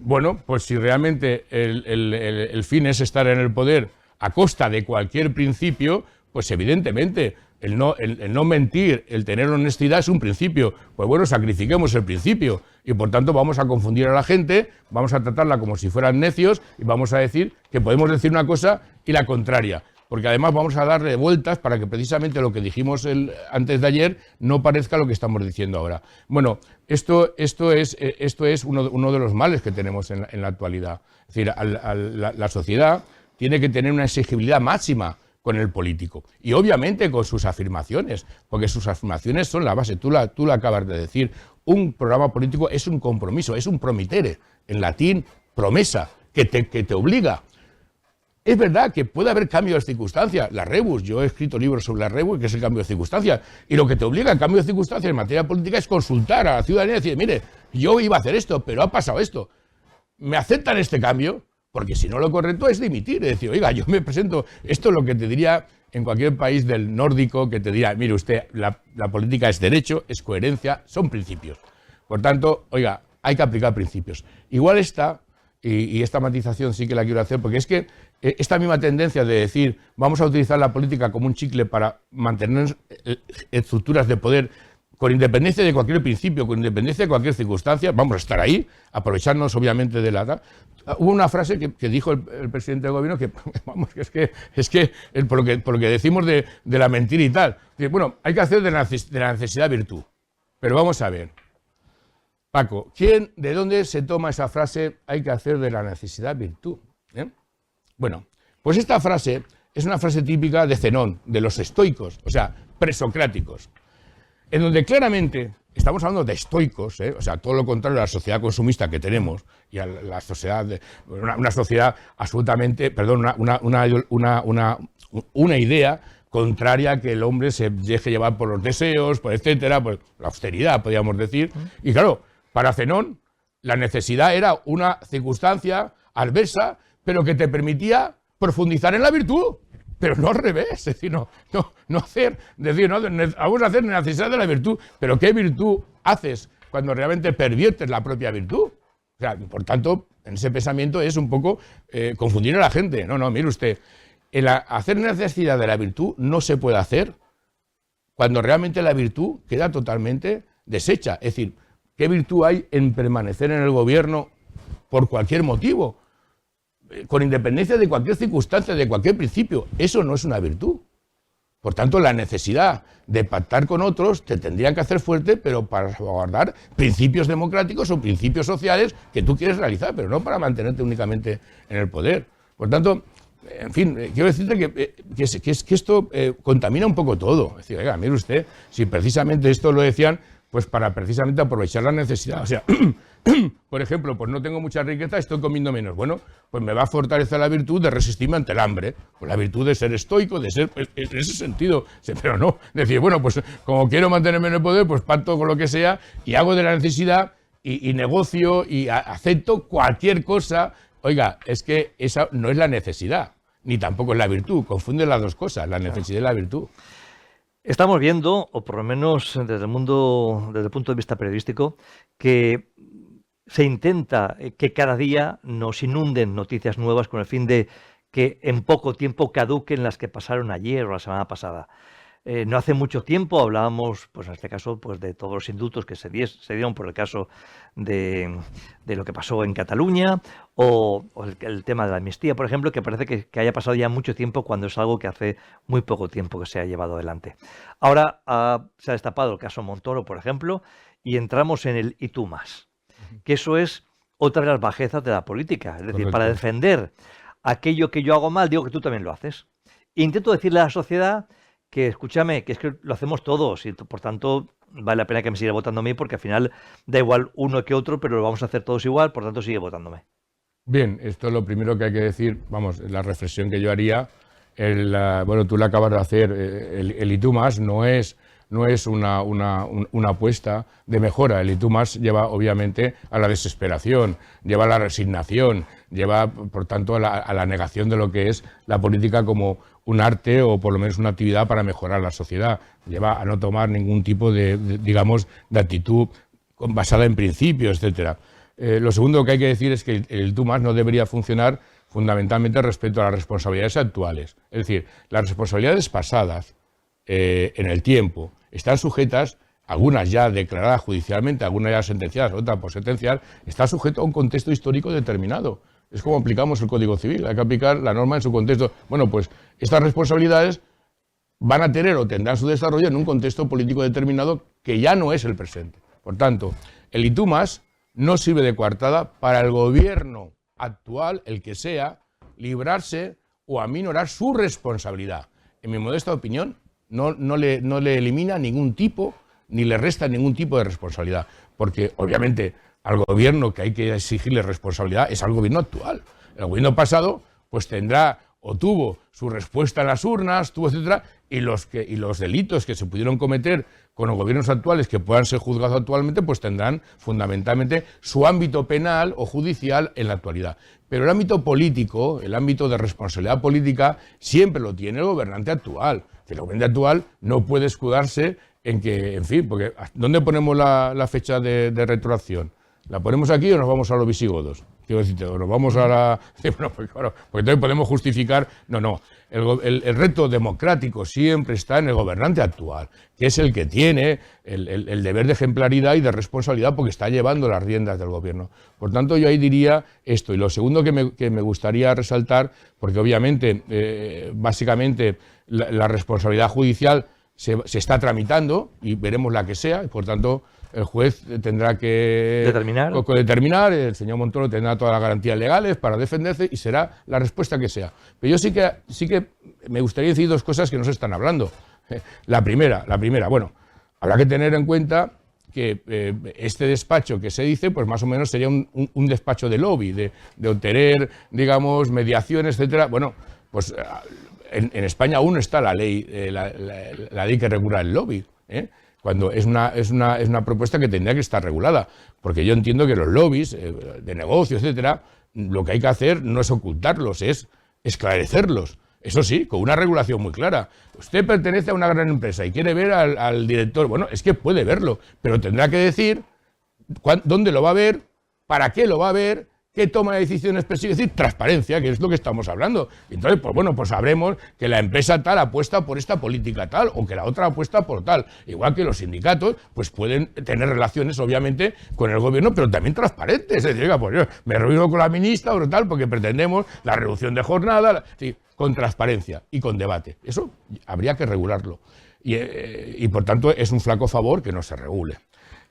Bueno, pues si realmente el fin es estar en el poder a costa de cualquier principio, pues evidentemente el no mentir, el tener honestidad es un principio. Pues bueno, sacrifiquemos el principio y por tanto vamos a confundir a la gente, vamos a tratarla como si fueran necios y vamos a decir que podemos decir una cosa y la contraria. Porque además vamos a darle vueltas para que precisamente lo que dijimos antes de ayer no parezca lo que estamos diciendo ahora. Bueno, esto es uno de los males que tenemos en la actualidad. Es decir, la sociedad tiene que tener una exigibilidad máxima con el político. Y obviamente con sus afirmaciones, porque sus afirmaciones son la base. Tú la acabas de decir. Un programa político es un compromiso, es un promitere. En latín, promesa, que te obliga. Es verdad que puede haber cambios de circunstancias. La rebus, yo he escrito libros sobre la rebus, que es el cambio de circunstancias. Y lo que te obliga al cambio de circunstancias en materia política es consultar a la ciudadanía y decir, mire, yo iba a hacer esto, pero ha pasado esto. ¿Me aceptan este cambio? Porque si no, lo correcto es dimitir. Es decir, oiga, yo me presento. Esto es lo que te diría en cualquier país del nórdico, que te diría, mire usted, la política es derecho, es coherencia, son principios. Por tanto, oiga, hay que aplicar principios. Igual esta, y esta matización sí que la quiero hacer, porque es que esta misma tendencia de decir vamos a utilizar la política como un chicle para mantener estructuras de poder con independencia de cualquier principio, con independencia de cualquier circunstancia, vamos a estar ahí, aprovecharnos obviamente de la... Hubo una frase que dijo el presidente del gobierno que, vamos, que es que por lo que decimos de la mentira y tal, bueno, hay que hacer de la necesidad virtud, pero vamos a ver. Paco, ¿de dónde se toma esa frase, hay que hacer de la necesidad virtud? Bueno, pues esta frase es una frase típica de Zenón, de los estoicos, o sea, presocráticos, en donde claramente estamos hablando de estoicos, o sea, todo lo contrario a la sociedad consumista que tenemos y a la sociedad, una sociedad absolutamente, perdón, una idea contraria a que el hombre se deje llevar por los deseos, por etcétera, por la austeridad, podríamos decir, y claro, para Zenón, la necesidad era una circunstancia adversa, pero que te permitía profundizar en la virtud, pero no al revés, es decir, vamos a hacer necesidad de la virtud, pero ¿qué virtud haces cuando realmente perviertes la propia virtud? O sea, por tanto, en ese pensamiento es un poco confundir a la gente. No, mire usted, hacer necesidad de la virtud no se puede hacer cuando realmente la virtud queda totalmente deshecha, es decir, ¿qué virtud hay en permanecer en el gobierno por cualquier motivo? Con independencia de cualquier circunstancia, de cualquier principio. Eso no es una virtud. Por tanto, la necesidad de pactar con otros te tendrían que hacer fuerte, pero para salvaguardar principios democráticos o principios sociales que tú quieres realizar, pero no para mantenerte únicamente en el poder. Por tanto, en fin, quiero decirte que esto contamina un poco todo. Es decir, oiga, mire usted, si precisamente esto lo decían, pues para precisamente aprovechar la necesidad. O sea, por ejemplo, pues no tengo mucha riqueza, estoy comiendo menos. Bueno, pues me va a fortalecer la virtud de resistirme ante el hambre, pues la virtud de ser estoico, de ser, pues, en ese sentido, pero no, decir, bueno, pues como quiero mantenerme en el poder, pues pacto con lo que sea y hago de la necesidad y negocio y acepto cualquier cosa. Oiga, es que esa no es la necesidad, ni tampoco es la virtud, confunden las dos cosas, la necesidad y la virtud. Estamos viendo, o por lo menos desde el punto de vista periodístico, que se intenta que cada día nos inunden noticias nuevas con el fin de que en poco tiempo caduquen las que pasaron ayer o la semana pasada. No hace mucho tiempo hablábamos, pues en este caso, pues de todos los indultos que se dieron por el caso de lo que pasó en Cataluña o el tema de la amnistía, por ejemplo, que parece que haya pasado ya mucho tiempo cuando es algo que hace muy poco tiempo que se ha llevado adelante. Ahora se ha destapado el caso Montoro, por ejemplo, y entramos en el y tú más, que eso es otra de las bajezas de la política. Es decir, correcto, para defender aquello que yo hago mal, digo que tú también lo haces. Intento decirle a la sociedad que, escúchame, que es que lo hacemos todos y por tanto vale la pena que me siga votando a mí porque al final da igual uno que otro, pero lo vamos a hacer todos igual, por tanto sigue votándome. Bien, esto es lo primero que hay que decir, vamos, la reflexión que yo haría, bueno, tú la acabas de hacer, el y tú más no es una apuesta de mejora. El y tú más lleva obviamente a la desesperación, lleva a la resignación, lleva por tanto a la negación de lo que es la política como un arte o por lo menos una actividad para mejorar la sociedad, lleva a no tomar ningún tipo digamos, de actitud basada en principios, etcétera. Lo segundo que hay que decir es que el tú más no debería funcionar fundamentalmente respecto a las responsabilidades actuales. Es decir, las responsabilidades pasadas en el tiempo están sujetas, algunas ya declaradas judicialmente, algunas ya sentenciadas, otras por sentenciar, está sujeto a un contexto histórico determinado. Es como aplicamos el Código Civil, hay que aplicar la norma en su contexto. Bueno, pues estas responsabilidades van a tener o tendrán su desarrollo en un contexto político determinado que ya no es el presente. Por tanto, el y tú más no sirve de coartada para el gobierno actual, el que sea, librarse o aminorar su responsabilidad. En mi modesta opinión, no le elimina ningún tipo, ni le resta ningún tipo de responsabilidad, porque obviamente al gobierno que hay que exigirle responsabilidad es al gobierno actual. El gobierno pasado pues tendrá o tuvo su respuesta en las urnas, tuvo, etcétera, y los delitos que se pudieron cometer con los gobiernos actuales que puedan ser juzgados actualmente, pues tendrán fundamentalmente su ámbito penal o judicial en la actualidad. Pero el ámbito político, el ámbito de responsabilidad política, siempre lo tiene el gobernante actual. El gobernante actual no puede escudarse en que, en fin, porque ¿dónde ponemos la fecha de retroacción? ¿La ponemos aquí o nos vamos a los visigodos? Quiero decirte, o nos vamos a la... Bueno, pues claro, porque entonces podemos justificar... No. El reto democrático siempre está en el gobernante actual, que es el que tiene el deber de ejemplaridad y de responsabilidad porque está llevando las riendas del gobierno. Por tanto, yo ahí diría esto. Y lo segundo que me gustaría resaltar, porque obviamente, básicamente, la responsabilidad judicial se está tramitando y veremos la que sea, y por tanto el juez tendrá que determinar, el señor Montoro tendrá todas las garantías legales para defenderse y será la respuesta que sea. Pero yo sí que me gustaría decir dos cosas que no se están hablando. La primera, bueno, habrá que tener en cuenta que este despacho que se dice, pues más o menos sería un despacho de lobby, de obtener, digamos, mediaciones, etcétera. Bueno, pues en España aún no está la ley que regula el lobby, cuando es una propuesta que tendría que estar regulada, porque yo entiendo que los lobbies de negocios, etcétera, lo que hay que hacer no es ocultarlos, es esclarecerlos. Eso sí, con una regulación muy clara. Usted pertenece a una gran empresa y quiere ver al director. Bueno, es que puede verlo, pero tendrá que decir dónde lo va a ver, para qué lo va a ver, qué toma de decisiones persigue, es decir, transparencia, que es lo que estamos hablando. Entonces, pues bueno, pues sabremos que la empresa tal apuesta por esta política tal o que la otra apuesta por tal. Igual que los sindicatos, pues pueden tener relaciones, obviamente, con el gobierno, pero también transparentes. Es decir, oiga, pues yo me reúno con la ministra o tal porque pretendemos la reducción de jornada, sí, con transparencia y con debate. Eso habría que regularlo. Y por tanto, es un flaco favor que no se regule.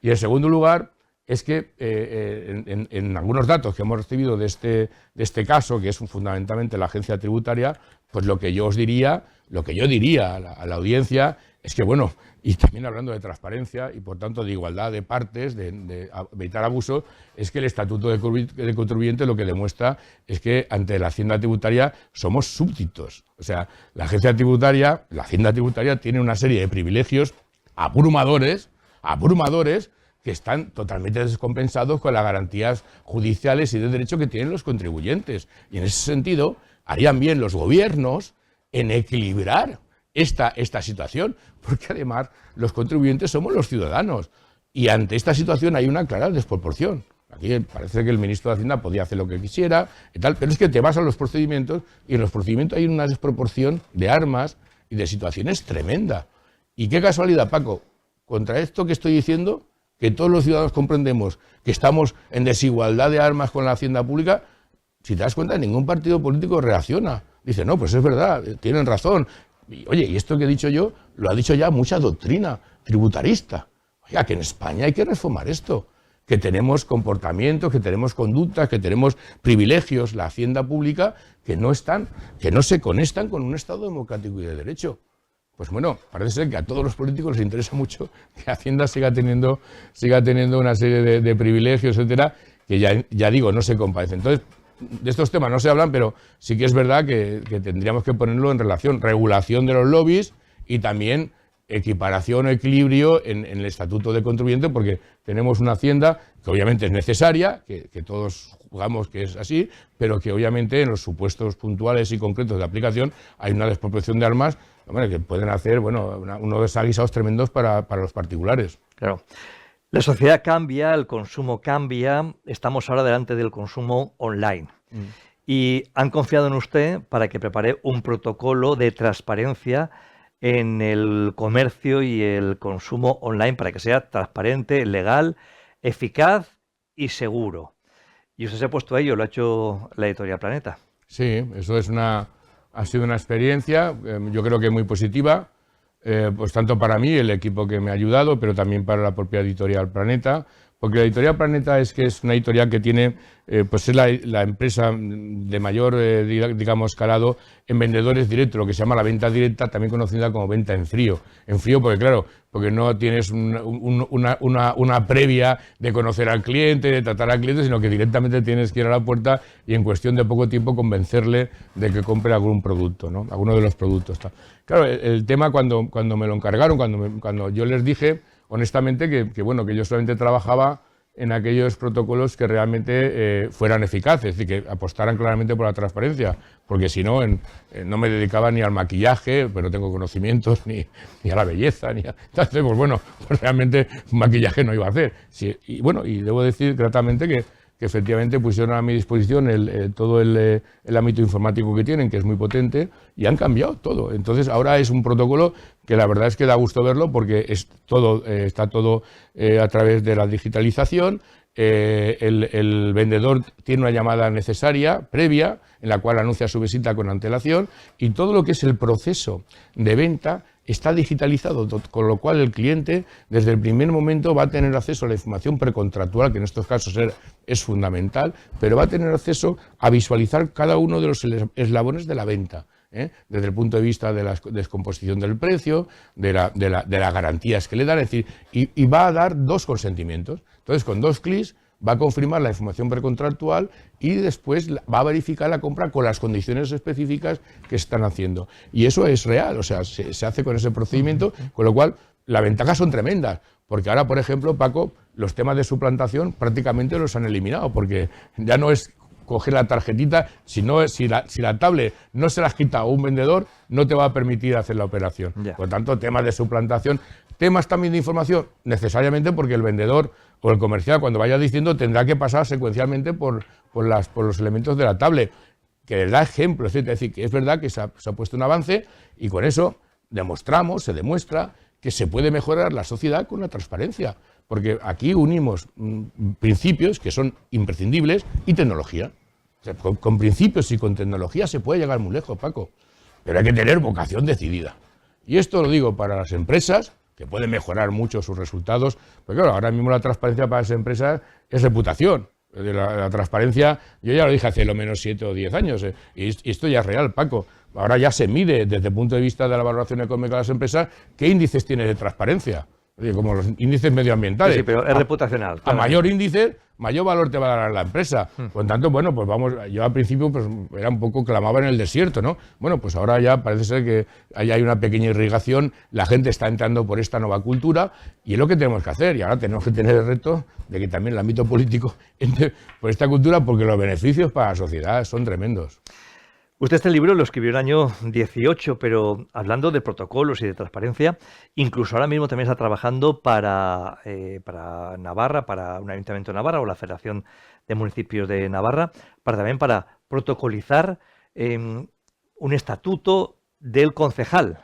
Y en segundo lugar, es que en algunos datos que hemos recibido de este caso, que es fundamentalmente la agencia tributaria, pues lo que yo diría a la audiencia es que, bueno, y también hablando de transparencia y por tanto de igualdad de partes, de evitar abusos, es que el Estatuto de Contribuyente lo que demuestra es que ante la Hacienda Tributaria somos súbditos. O sea, la Hacienda Tributaria tiene una serie de privilegios abrumadores, que están totalmente descompensados con las garantías judiciales y de derecho que tienen los contribuyentes. Y en ese sentido, harían bien los gobiernos en equilibrar esta situación, porque además los contribuyentes somos los ciudadanos. Y ante esta situación hay una clara desproporción. Aquí parece que el ministro de Hacienda podía hacer lo que quisiera, y tal, pero es que te vas a los procedimientos y en los procedimientos hay una desproporción de armas y de situaciones tremenda. Y qué casualidad, Paco, contra esto que estoy diciendo, que todos los ciudadanos comprendemos que estamos en desigualdad de armas con la hacienda pública, si te das cuenta, ningún partido político reacciona. Dice, no, pues es verdad, tienen razón. Y, oye, y esto que he dicho yo, lo ha dicho ya mucha doctrina tributarista. Oiga, que en España hay que reformar esto, que tenemos comportamientos, que tenemos conductas, que tenemos privilegios, la hacienda pública, que no se conectan con un Estado democrático y de derecho. Pues bueno, parece ser que a todos los políticos les interesa mucho que Hacienda siga teniendo una serie de privilegios, etcétera, que ya digo, no se compadecen. Entonces, de estos temas no se hablan, pero sí que es verdad que tendríamos que ponerlo en relación, regulación de los lobbies y también equiparación o equilibrio en el Estatuto de Contribuyente, porque tenemos una Hacienda que obviamente es necesaria, que todos jugamos que es así, pero que obviamente en los supuestos puntuales y concretos de aplicación hay una desproporción de armas, hombre, que pueden hacer unos desaguisados tremendos para los particulares. Claro. La sociedad cambia, el consumo cambia, estamos ahora delante del consumo online. Y han confiado en usted para que prepare un protocolo de transparencia en el comercio y el consumo online para que sea transparente, legal, eficaz y seguro. Y usted se ha puesto a ello, lo ha hecho la Editorial Planeta. Sí, eso ha sido una experiencia, yo creo que muy positiva, pues tanto para mí, el equipo que me ha ayudado, pero también para la propia Editorial Planeta, Porque la editorial Planeta es que es una editorial que tiene, pues es la empresa de mayor, digamos, calado en vendedores directos, lo que se llama la venta directa, también conocida como venta en frío. En frío porque, claro, porque no tienes una previa de conocer al cliente, de tratar al cliente, sino que directamente tienes que ir a la puerta y en cuestión de poco tiempo convencerle de que compre algún producto, ¿no? Alguno de los productos. Claro, el tema cuando me lo encargaron, cuando yo les dije, honestamente, que bueno, que yo solamente trabajaba en aquellos protocolos que realmente fueran eficaces, es decir, que apostaran claramente por la transparencia, porque si no, no me dedicaba ni al maquillaje, pues no tengo conocimientos, ni a la belleza, entonces, pues bueno, pues realmente maquillaje no iba a hacer. Sí, y bueno, y debo decir gratamente que efectivamente pusieron a mi disposición todo el ámbito informático que tienen, que es muy potente, y han cambiado todo. Entonces ahora es un protocolo que la verdad es que da gusto verlo porque está todo a través de la digitalización. El vendedor tiene una llamada necesaria, previa, en la cual anuncia su visita con antelación, y todo lo que es el proceso de venta está digitalizado, con lo cual el cliente desde el primer momento va a tener acceso a la información precontractual, que en estos casos es fundamental, pero va a tener acceso a visualizar cada uno de los eslabones de la venta, desde el punto de vista de la descomposición del precio, de las garantías que le dan, es decir, y va a dar 2 consentimientos. Entonces, con 2 clics va a confirmar la información precontractual y después va a verificar la compra con las condiciones específicas que están haciendo. Y eso es real, o sea, se hace con ese procedimiento, con lo cual las ventajas son tremendas. Porque ahora, por ejemplo, Paco, los temas de suplantación prácticamente los han eliminado, porque ya no es coger la tarjetita, si la tablet no se la has quitado a un vendedor, no te va a permitir hacer la operación. Yeah. Por lo tanto, temas de suplantación, temas también de información, necesariamente porque el vendedor o el comercial, cuando vaya diciendo, tendrá que pasar secuencialmente por los elementos de la tablet, que les da ejemplos. Es decir, que es verdad que se ha puesto un avance y con eso se demuestra que se puede mejorar la sociedad con la transparencia. Porque aquí unimos principios que son imprescindibles y tecnología. O sea, con principios y con tecnología se puede llegar muy lejos, Paco. Pero hay que tener vocación decidida. Y esto lo digo para las empresas, que pueden mejorar mucho sus resultados. Porque claro, ahora mismo la transparencia para las empresas es reputación. La transparencia, yo ya lo dije hace lo menos 7 o 10 años, y esto ya es real, Paco. Ahora ya se mide desde el punto de vista de la valoración económica de las empresas qué índices tiene de transparencia. Como los índices medioambientales. Sí, pero es reputacional. A mayor índice, mayor valor te va a dar la empresa. Por lo tanto, bueno, pues vamos, yo al principio pues era un poco clamaba en el desierto, ¿no? Bueno, pues ahora ya parece ser que hay una pequeña irrigación, la gente está entrando por esta nueva cultura y es lo que tenemos que hacer. Y ahora tenemos que tener el reto de que también el ámbito político entre por esta cultura, porque los beneficios para la sociedad son tremendos. Usted este libro lo escribió en el año 18, pero hablando de protocolos y de transparencia, incluso ahora mismo también está trabajando para Navarra, para un ayuntamiento de Navarra o la Federación de Municipios de Navarra, para protocolizar un estatuto del concejal.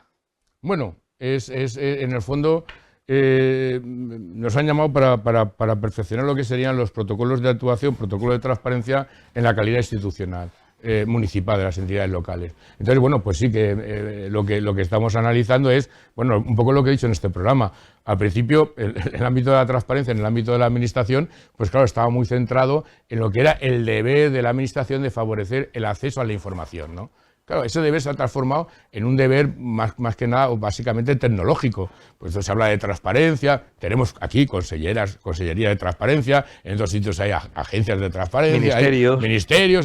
Bueno, en el fondo nos han llamado para perfeccionar lo que serían los protocolos de actuación, protocolos de transparencia en la calidad institucional. Municipal de las entidades locales. Entonces, bueno, pues sí que lo que estamos analizando es, bueno, un poco lo que he dicho en este programa. Al principio, el ámbito de la transparencia, en el ámbito de la administración, pues claro, estaba muy centrado en lo que era el deber de la administración de favorecer el acceso a la información, ¿no? Claro, ese deber se ha transformado en un deber más que nada, básicamente tecnológico. Pues se habla de transparencia, tenemos aquí consellería de transparencia, en otros sitios hay agencias de transparencia, ministerios,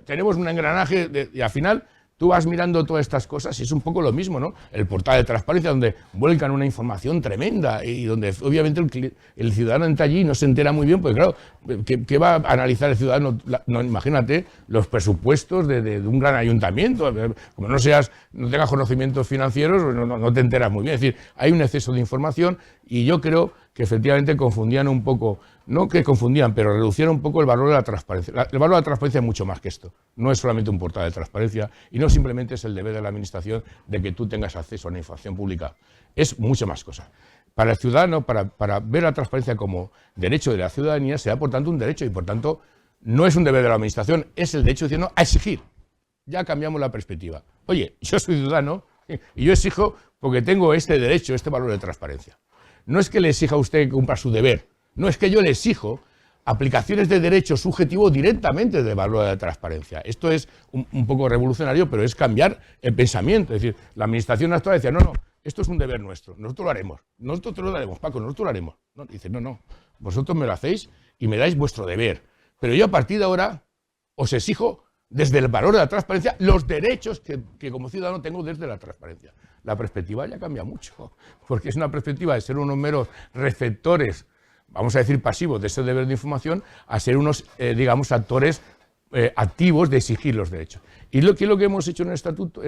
tenemos un engranaje y al final tú vas mirando todas estas cosas y es un poco lo mismo, ¿no? El portal de transparencia donde vuelcan una información tremenda y donde obviamente el ciudadano entra allí y no se entera muy bien, pues claro, ¿qué va a analizar el ciudadano? No, imagínate los presupuestos de un gran ayuntamiento, como no tengas conocimientos financieros, no te enteras muy bien. Es decir, hay un exceso de información y yo creo que efectivamente confundían un poco, no que confundían, pero reducieron un poco el valor de la transparencia. El valor de la transparencia es mucho más que esto. No es solamente un portal de transparencia y no simplemente es el deber de la administración de que tú tengas acceso a la información pública. Es mucho más cosa. Para el ciudadano, para ver la transparencia como derecho de la ciudadanía, se da por tanto un derecho y por tanto no es un deber de la administración, es el derecho ciudadano a exigir. Ya cambiamos la perspectiva. Oye, yo soy ciudadano y yo exijo porque tengo este derecho, este valor de transparencia. No es que le exija a usted que cumpla su deber, No, es que yo le exijo aplicaciones de derecho subjetivo directamente del valor de la transparencia. Esto es un poco revolucionario, pero es cambiar el pensamiento. Es decir, la administración actual decía, no, esto es un deber nuestro, nosotros lo haremos. Nosotros lo haremos, Paco, nosotros lo haremos. No, dice, no, vosotros me lo hacéis y me dais vuestro deber. Pero yo a partir de ahora os exijo desde el valor de la transparencia los derechos que como ciudadano tengo desde la transparencia. La perspectiva ya cambia mucho, porque es una perspectiva de ser unos meros receptores, vamos a decir pasivos, de ese deber de información, a ser unos, digamos, actores activos de exigir los derechos. Y ¿qué es lo que hemos hecho en el estatuto,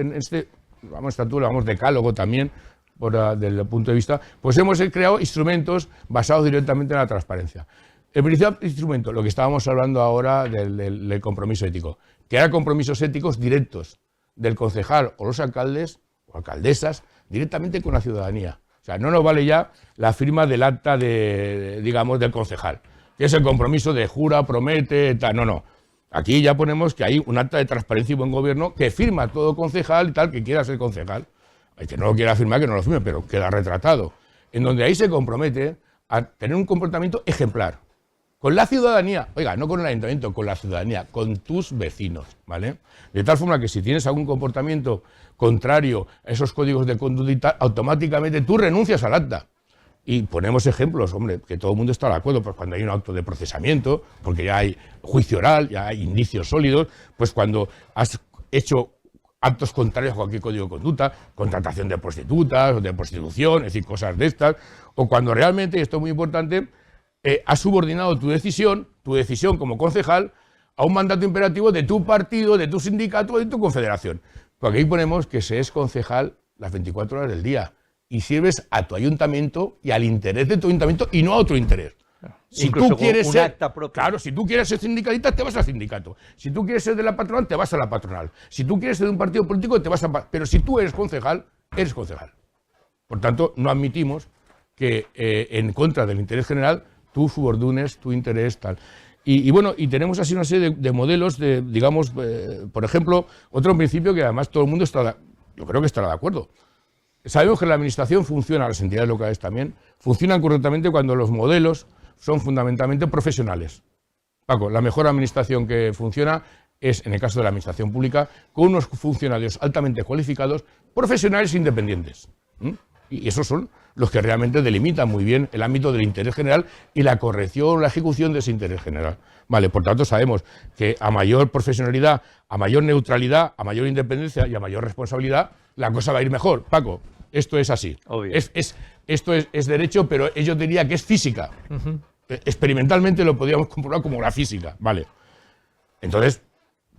vamos, decálogo también, desde el punto de vista, pues hemos creado instrumentos basados directamente en la transparencia. El principal instrumento, lo que estábamos hablando ahora del compromiso ético, que eran compromisos éticos directos del concejal o los alcaldes o alcaldesas directamente con la ciudadanía. O sea, no nos vale ya la firma del acta digamos, del concejal, que es el compromiso de jura, promete, tal. No. Aquí ya ponemos que hay un acta de transparencia y buen gobierno que firma todo concejal y tal que quiera ser concejal. El que no lo quiera firmar, que no lo firme, pero queda retratado. En donde ahí se compromete a tener un comportamiento ejemplar. Con la ciudadanía, oiga, no con el ayuntamiento, con la ciudadanía, con tus vecinos, ¿vale? De tal forma que si tienes algún comportamiento contrario a esos códigos de conducta, automáticamente tú renuncias al acta. Y ponemos ejemplos, hombre, que todo el mundo está de acuerdo, pues cuando hay un acto de procesamiento, porque ya hay juicio oral, ya hay indicios sólidos, pues cuando has hecho actos contrarios a cualquier código de conducta, contratación de prostitutas o de prostitución, es decir, cosas de estas, o cuando realmente, y esto es muy importante, has subordinado tu decisión como concejal a un mandato imperativo de tu partido, de tu sindicato o de tu confederación. Porque ahí ponemos que se es concejal las 24 horas del día y sirves a tu ayuntamiento y al interés de tu ayuntamiento y no a otro interés. Si incluso tú quieres un ser, acta propia. claro, si tú quieres ser sindicalista, te vas al sindicato. Si tú quieres ser de la patronal, te vas a la patronal. Si tú quieres ser de un partido político, te vas a... Pero si tú eres concejal, eres concejal. Por tanto, no admitimos que en contra del interés general tú subordines tu interés tal. Y bueno, y tenemos así una serie de modelos de, digamos, por ejemplo, otro principio que además todo el mundo yo creo que estará de acuerdo. Sabemos que la administración funciona, las entidades locales también, funcionan correctamente cuando los modelos son fundamentalmente profesionales. Paco, la mejor administración que funciona es, en el caso de la administración pública, con unos funcionarios altamente cualificados, profesionales e independientes. Y esos son los que realmente delimitan muy bien el ámbito del interés general y la corrección, la ejecución de ese interés general. Vale, por tanto sabemos que a mayor profesionalidad, a mayor neutralidad, a mayor independencia y a mayor responsabilidad, la cosa va a ir mejor. Paco, esto es así. Obvio. Esto es derecho, pero yo diría que es física. Experimentalmente lo podríamos comprobar como la física. Vale. Entonces,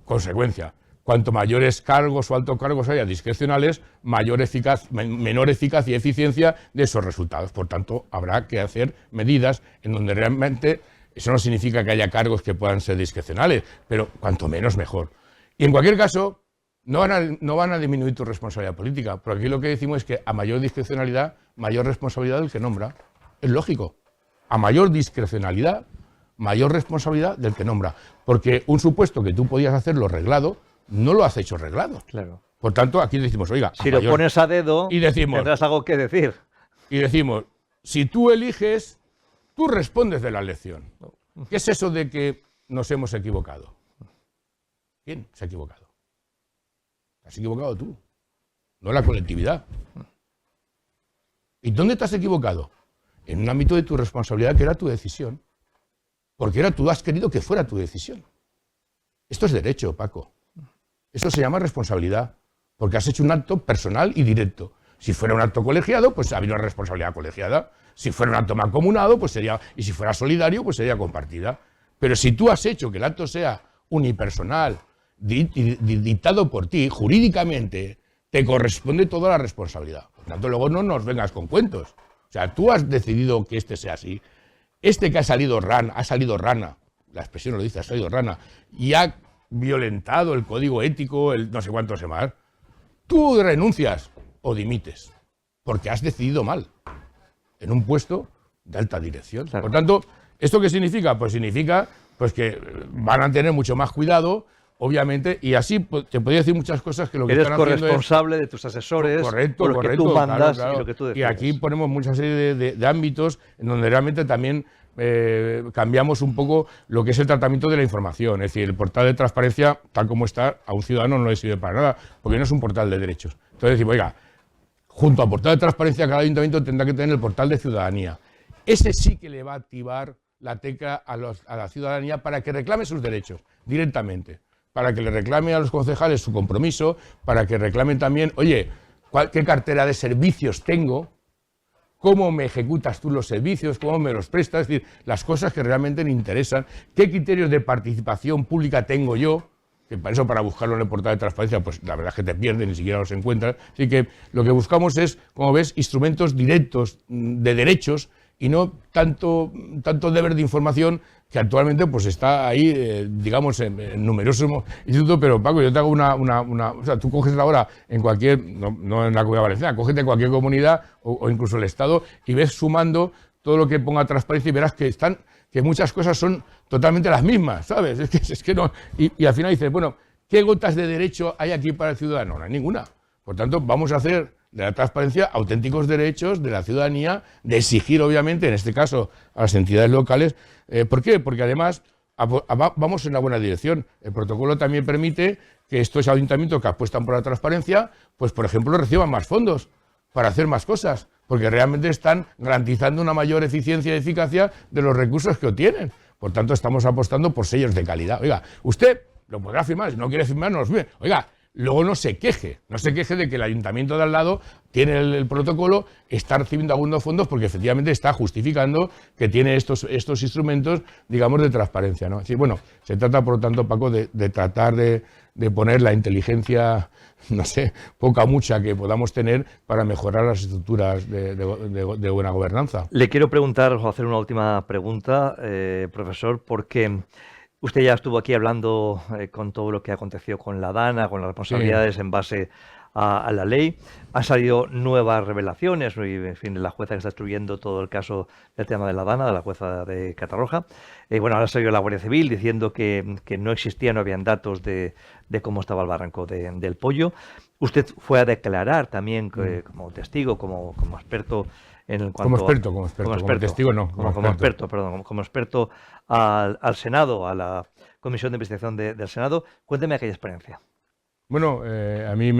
consecuencia. Cuanto mayores cargos o altos cargos haya discrecionales, menor eficacia y eficiencia de esos resultados. Por tanto, habrá que hacer medidas en donde realmente, eso no significa que haya cargos que puedan ser discrecionales, pero cuanto menos mejor. Y en cualquier caso, no van a disminuir tu responsabilidad política, porque aquí lo que decimos es que a mayor discrecionalidad, mayor responsabilidad del que nombra. Es lógico. A mayor discrecionalidad, mayor responsabilidad del que nombra. Porque un supuesto que tú podías hacerlo reglado, no lo has hecho reglado. Claro. Por tanto, aquí decimos, oiga, si lo pones a dedo, y decimos, tendrás algo que decir. Y decimos, si tú eliges, tú respondes de la elección. ¿Qué es eso de que nos hemos equivocado? ¿Quién se ha equivocado? Te has equivocado tú, no la colectividad. ¿Y dónde te has equivocado? En un ámbito de tu responsabilidad que era tu decisión. Porque tú has querido que fuera tu decisión. Esto es derecho, Paco. Eso se llama responsabilidad, porque has hecho un acto personal y directo. Si fuera un acto colegiado, pues habría una responsabilidad colegiada. Si fuera un acto mancomunado, pues sería, y si fuera solidario, pues sería compartida. Pero si tú has hecho que el acto sea unipersonal, dictado por ti, jurídicamente, te corresponde toda la responsabilidad. Por tanto, luego no nos vengas con cuentos. O sea, tú has decidido que este sea así. Este que ha salido rana, la expresión lo dice, ha salido rana, y ha violentado el código ético, el no sé cuánto se más, tú renuncias o dimites, porque has decidido mal en un puesto de alta dirección. Claro. Por tanto, ¿esto qué significa? Pues significa pues, que van a tener mucho más cuidado, obviamente, y así te podría decir muchas cosas que lo que están haciendo es... Eres corresponsable de tus asesores, correcto, lo que tú mandas, claro. Y lo que tú decides. Y aquí ponemos mucha serie de ámbitos en donde realmente también cambiamos un poco lo que es el tratamiento de la información. Es decir, el portal de transparencia, tal como está, a un ciudadano no le sirve para nada, porque no es un portal de derechos. Entonces decimos, oiga, junto al portal de transparencia, cada ayuntamiento tendrá que tener el portal de ciudadanía. Ese sí que le va a activar la tecla a la ciudadanía para que reclame sus derechos directamente, para que le reclame a los concejales su compromiso, para que reclamen también, oye, ¿qué cartera de servicios tengo? ¿Cómo me ejecutas tú los servicios? ¿Cómo me los prestas? Es decir, las cosas que realmente me interesan. ¿Qué criterios de participación pública tengo yo? Que para eso, para buscarlo en el portal de transparencia, pues la verdad es que te pierdes, ni siquiera los encuentras. Así que lo que buscamos es, como ves, instrumentos directos de derechos y no tanto deber de información que actualmente pues está ahí, digamos, en numerosos institutos. Pero Paco, yo te hago o sea, tú coges ahora en cualquier, no en la Comunidad Valenciana, cógete en cualquier comunidad o incluso el Estado y ves sumando todo lo que ponga transparencia y verás que muchas cosas son totalmente las mismas, ¿sabes? Es que no. Y al final dices, bueno, ¿qué gotas de derecho hay aquí para el ciudadano? No hay ninguna. Por tanto, vamos a hacer de la transparencia auténticos derechos de la ciudadanía, de exigir, obviamente, en este caso, a las entidades locales. ¿Por qué? Porque además vamos en la buena dirección. El protocolo también permite que estos ayuntamientos que apuestan por la transparencia, pues, por ejemplo, reciban más fondos para hacer más cosas, porque realmente están garantizando una mayor eficiencia y eficacia de los recursos que obtienen. Por tanto, estamos apostando por sellos de calidad. Oiga, usted lo podrá firmar, si no quiere firmar, no los firme. Oiga, luego no se queje de que el ayuntamiento de al lado tiene el protocolo, está recibiendo algunos fondos porque efectivamente está justificando que tiene estos instrumentos, digamos, de transparencia, ¿no? Sí, bueno, se trata, por lo tanto, Paco, de tratar de poner la inteligencia, no sé, poca o mucha que podamos tener para mejorar las estructuras de buena gobernanza. Le quiero preguntar, o hacer una última pregunta, profesor, porque usted ya estuvo aquí hablando con todo lo que aconteció con la DANA, con las responsabilidades en base a la ley. Han salido nuevas revelaciones, y, en fin, la jueza que está instruyendo todo el caso del tema de la DANA, de la jueza de Catarroja. Bueno, ahora ha salido la Guardia Civil diciendo que no existían, no habían datos de cómo estaba el barranco del Pollo. Usted fue a declarar también como testigo, como experto en cuanto como testigo no. Como experto al Senado, a la Comisión de Investigación del Senado. Cuénteme aquella experiencia. Bueno, a mí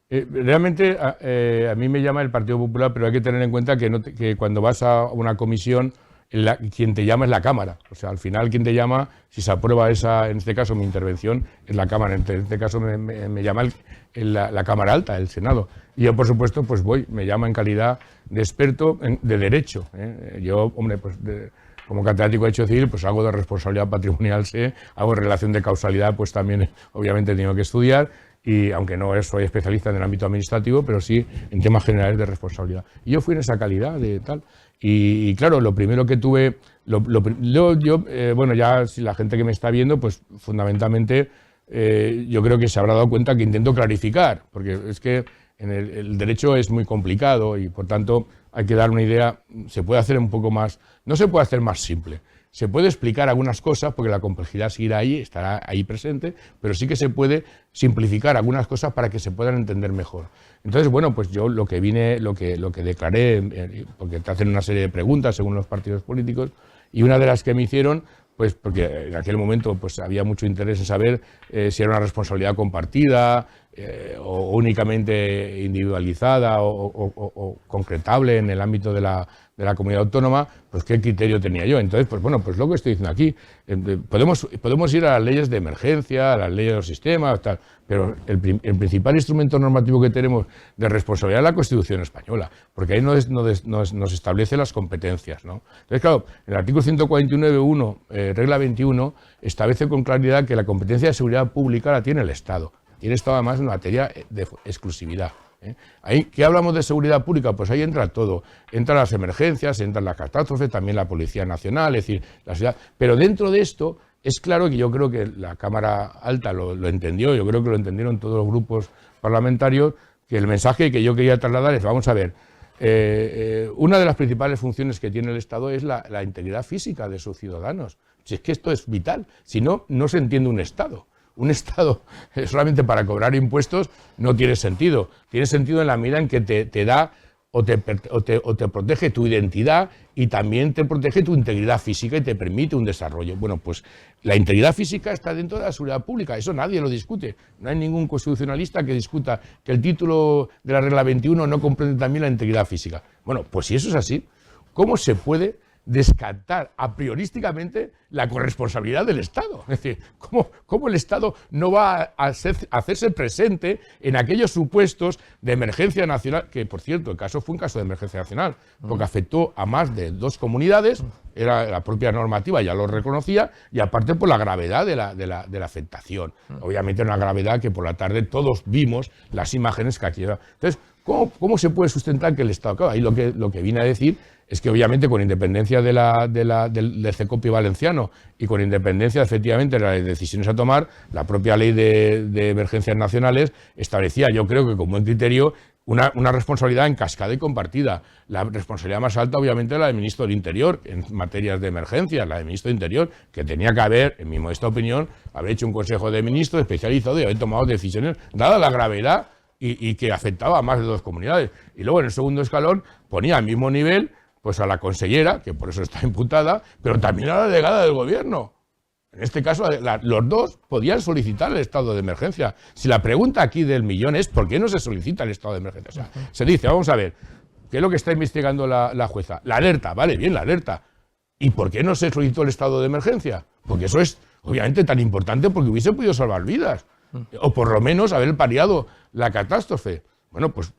realmente a mí me llama el Partido Popular, pero hay que tener en cuenta que cuando vas a una comisión, quien te llama es la Cámara. O sea, al final quien te llama, si se aprueba en este caso mi intervención, es la Cámara. En este caso me llama la Cámara Alta, el Senado. Y yo, por supuesto, pues me llama en calidad de experto de Derecho. Yo, hombre, pues como catedrático de Derecho Civil, pues algo de responsabilidad patrimonial sé, hago relación de causalidad, pues también obviamente he tenido que estudiar, y aunque no soy especialista en el ámbito administrativo, pero sí en temas generales de responsabilidad. Y yo fui en esa calidad de tal. Y claro, lo primero que tuve, bueno, ya si la gente que me está viendo, pues fundamentalmente yo creo que se habrá dado cuenta que intento clarificar, porque es que el derecho es muy complicado y por tanto hay que dar una idea. Se puede hacer un poco más, no se puede hacer más simple. Se puede explicar algunas cosas porque la complejidad seguirá ahí, estará ahí presente, pero sí que se puede simplificar algunas cosas para que se puedan entender mejor. Entonces, bueno, pues yo lo que declaré, porque te hacen una serie de preguntas según los partidos políticos, y una de las que me hicieron, pues porque en aquel momento pues había mucho interés en saber si era una responsabilidad compartida o únicamente individualizada o concretable en el ámbito de la comunidad autónoma, pues qué criterio tenía yo. Entonces, pues bueno, pues lo que estoy diciendo aquí, podemos ir a las leyes de emergencia, a las leyes de los sistemas, tal, pero el principal instrumento normativo que tenemos de responsabilidad es la Constitución española, porque ahí nos establece las competencias, ¿no? Entonces, claro, el artículo 149.1, regla 21, establece con claridad que la competencia de seguridad pública la tiene el Estado. Tiene Estado además en materia de exclusividad. Ahí, ¿qué hablamos de seguridad pública? Pues ahí entra todo. Entran las emergencias, entran las catástrofes, también la Policía Nacional, es decir, la ciudad. Pero dentro de esto, es claro que yo creo que la Cámara Alta lo entendió, yo creo que lo entendieron todos los grupos parlamentarios, que el mensaje que yo quería trasladar es, vamos a ver, una de las principales funciones que tiene el Estado es la integridad física de sus ciudadanos. Si es que esto es vital, si no, no se entiende un Estado. Un Estado solamente para cobrar impuestos no tiene sentido. Tiene sentido en la medida en que te da o te protege tu identidad y también te protege tu integridad física y te permite un desarrollo. Bueno, pues la integridad física está dentro de la seguridad pública, eso nadie lo discute. No hay ningún constitucionalista que discuta que el título de la regla 21 no comprende también la integridad física. Bueno, pues si eso es así, ¿cómo se puede descartar a priorísticamente la corresponsabilidad del Estado? Es decir, ¿cómo el Estado no va a hacerse presente en aquellos supuestos de emergencia nacional? Que, por cierto, el caso fue un caso de emergencia nacional, porque afectó a más de 2 comunidades, era la propia normativa, ya lo reconocía, y aparte por la gravedad de la afectación. Obviamente una gravedad que por la tarde todos vimos las imágenes que aquí... Entonces, ¿cómo se puede sustentar que el Estado... Claro, ahí lo que vine a decir es que obviamente con independencia del CECOPI valenciano y con independencia efectivamente de las decisiones a tomar, la propia ley de emergencias nacionales establecía, yo creo que con buen criterio, una responsabilidad en cascada y compartida. La responsabilidad más alta obviamente la del ministro del Interior en materias de emergencia, la del ministro del Interior, que tenía que haber, en mi modesta opinión, haber hecho un consejo de ministros especializado y haber tomado decisiones, dada la gravedad y que afectaba a más de 2 comunidades. Y luego en el segundo escalón ponía al mismo nivel pues a la consellera, que por eso está imputada, pero también a la delegada del gobierno. En este caso, los 2 podían solicitar el estado de emergencia. Si la pregunta aquí del millón es ¿por qué no se solicita el estado de emergencia? O sea, se dice, vamos a ver, ¿qué es lo que está investigando la jueza? La alerta, vale, bien, la alerta. ¿Y por qué no se solicitó el estado de emergencia? Porque eso es, obviamente, tan importante porque hubiese podido salvar vidas. O por lo menos haber paliado la catástrofe. Bueno, pues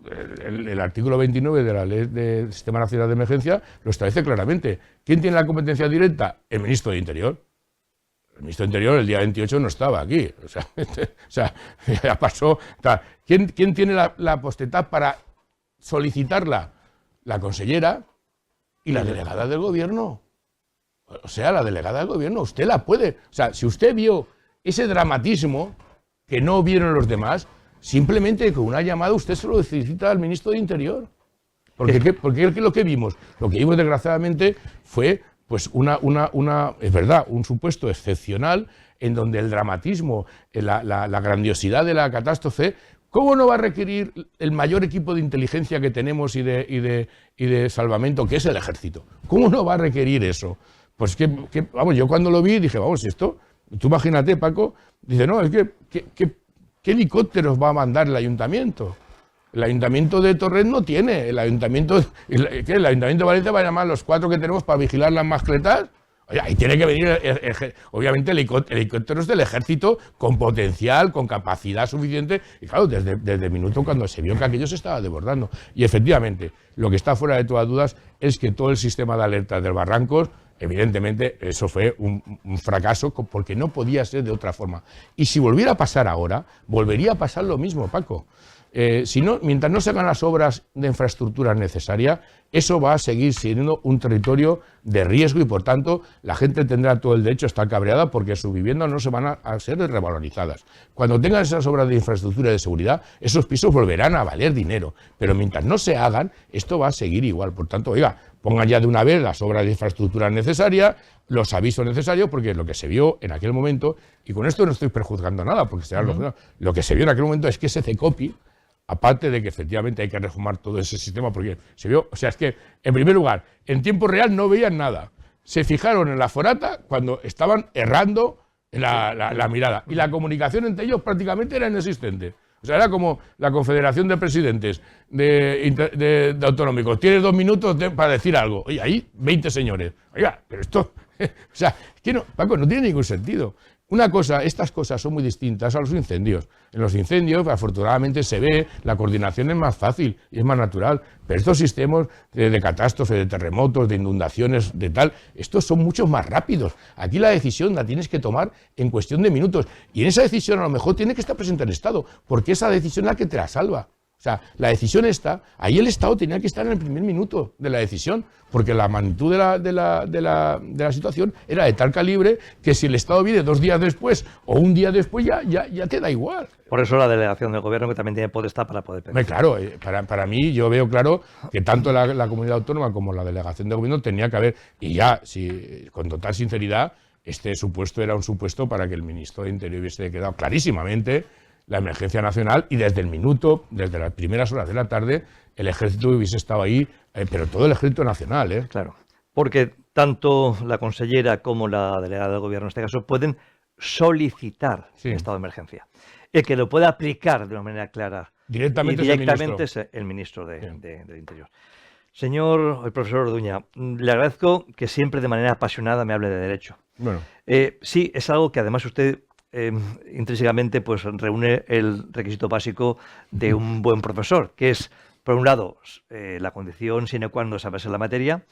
el artículo 29 de la Ley del Sistema Nacional de Emergencia lo establece claramente. ¿Quién tiene la competencia directa? El ministro de Interior. El ministro de Interior el día 28 no estaba aquí. O sea ya pasó. ¿Quién tiene la potestad para solicitarla? La consellera y la delegada del gobierno. O sea, la delegada del gobierno, usted la puede. O sea, si usted vio ese dramatismo que no vieron los demás, simplemente con una llamada usted se lo solicita al ministro de Interior. Porque lo que vimos desgraciadamente fue pues es verdad, un supuesto excepcional en donde el dramatismo, la grandiosidad de la catástrofe, ¿cómo no va a requerir el mayor equipo de inteligencia que tenemos y de salvamento, que es el ejército? ¿Cómo no va a requerir eso? Pues vamos, yo cuando lo vi dije, vamos, esto, tú imagínate, Paco, dice, no, es ¿qué helicópteros va a mandar el ayuntamiento? El ayuntamiento de Torrent no tiene. El ayuntamiento de Valencia va a llamar a los 4 que tenemos para vigilar las mascletas. Oye, ahí tiene que venir, obviamente, helicópteros del ejército con potencial, con capacidad suficiente. Y claro, desde el minuto cuando se vio que aquello se estaba desbordando. Y efectivamente, lo que está fuera de todas dudas es que todo el sistema de alerta del Barrancos, evidentemente, eso fue un fracaso porque no podía ser de otra forma. Y si volviera a pasar ahora, volvería a pasar lo mismo, Paco. Mientras no se hagan las obras de infraestructura necesarias, eso va a seguir siendo un territorio de riesgo y, por tanto, la gente tendrá todo el derecho a estar cabreada porque sus viviendas no se van a ser revalorizadas. Cuando tengan esas obras de infraestructura y de seguridad, esos pisos volverán a valer dinero. Pero mientras no se hagan, esto va a seguir igual. Por tanto, oiga, pongan ya de una vez las obras de infraestructura necesarias, los avisos necesarios, porque lo que se vio en aquel momento, y con esto no estoy prejuzgando nada, porque será lo que se vio en aquel momento es que ese CECOPI, aparte de que efectivamente hay que reformar todo ese sistema, porque se vio, o sea, es que, en primer lugar, en tiempo real no veían nada. Se fijaron en la forata cuando estaban errando la mirada. Y la comunicación entre ellos prácticamente era inexistente. O sea, era como la Confederación de Presidentes de Autonómicos. Tienes 2 minutos para decir algo. Oye, ahí 20 señores. Oiga, pero esto... o sea, es que no, Paco, no tiene ningún sentido. Estas cosas son muy distintas a los incendios. En los incendios, afortunadamente, se ve, la coordinación es más fácil y es más natural. Pero estos sistemas de catástrofe, de terremotos, de inundaciones, de tal, estos son mucho más rápidos. Aquí la decisión la tienes que tomar en cuestión de minutos. Y en esa decisión a lo mejor tiene que estar presente el Estado, porque esa decisión es la que te la salva. O sea, la decisión está, ahí el Estado tenía que estar en el primer minuto de la decisión, porque la magnitud de la situación era de tal calibre que si el Estado viene 2 días después o un día después ya te da igual. Por eso la delegación del gobierno, que también tiene potestad para poder pedir. Claro, para mí yo veo claro que tanto la comunidad autónoma como la delegación del gobierno tenía que haber, y ya, con total sinceridad, este supuesto era un supuesto para que el ministro de Interior hubiese quedado clarísimamente la emergencia nacional y desde las primeras horas de la tarde, el ejército hubiese estado ahí, pero todo el ejército nacional, ¿eh? Claro, porque tanto la consellera como la delegada del gobierno en este caso pueden solicitar el estado de emergencia. El que lo pueda aplicar de una manera clara directamente es el ministro del Interior. Señor el profesor Orduña, le agradezco que siempre de manera apasionada me hable de derecho. Bueno. Sí, es algo que además usted intrínsecamente pues reúne el requisito básico de un buen profesor, que es, por un lado, la condición sine qua non de saberse la materia,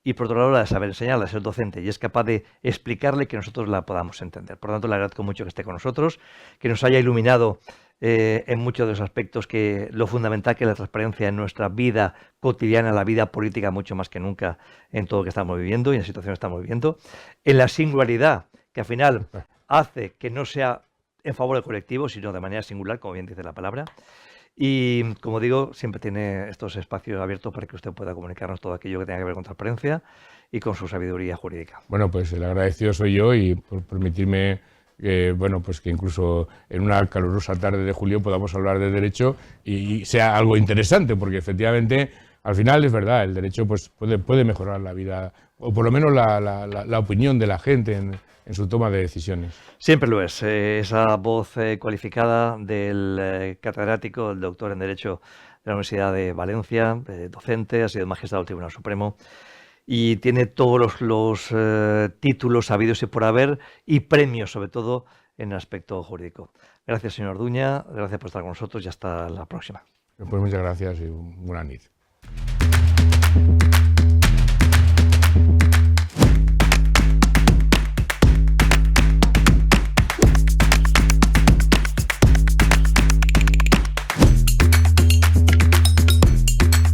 y por otro lado la de saber enseñar, la de ser docente, y es capaz de explicarle que nosotros la podamos entender. Por lo tanto, le agradezco mucho que esté con nosotros, que nos haya iluminado en muchos de los aspectos, que lo fundamental que es la transparencia en nuestra vida cotidiana, la vida política, mucho más que nunca en todo lo que estamos viviendo y en la situación que estamos viviendo, en la singularidad, que al final hace que no sea en favor del colectivo, sino de manera singular, como bien dice la palabra. Y, como digo, siempre tiene estos espacios abiertos para que usted pueda comunicarnos todo aquello que tenga que ver con transparencia y con su sabiduría jurídica. Bueno, pues el agradecido soy yo, y por permitirme bueno, pues que incluso en una calurosa tarde de julio podamos hablar de derecho y sea algo interesante, porque efectivamente al final es verdad, el derecho pues puede mejorar la vida, o por lo menos la opinión de la gente en su toma de decisiones. Siempre lo es. Esa voz cualificada del catedrático, el doctor en Derecho de la Universidad de Valencia, docente, ha sido magistrado del Tribunal Supremo y tiene todos los títulos habidos y por haber, y premios sobre todo en el aspecto jurídico. Gracias, señor Orduña, gracias por estar con nosotros y hasta la próxima. Pues muchas gracias y buena nit.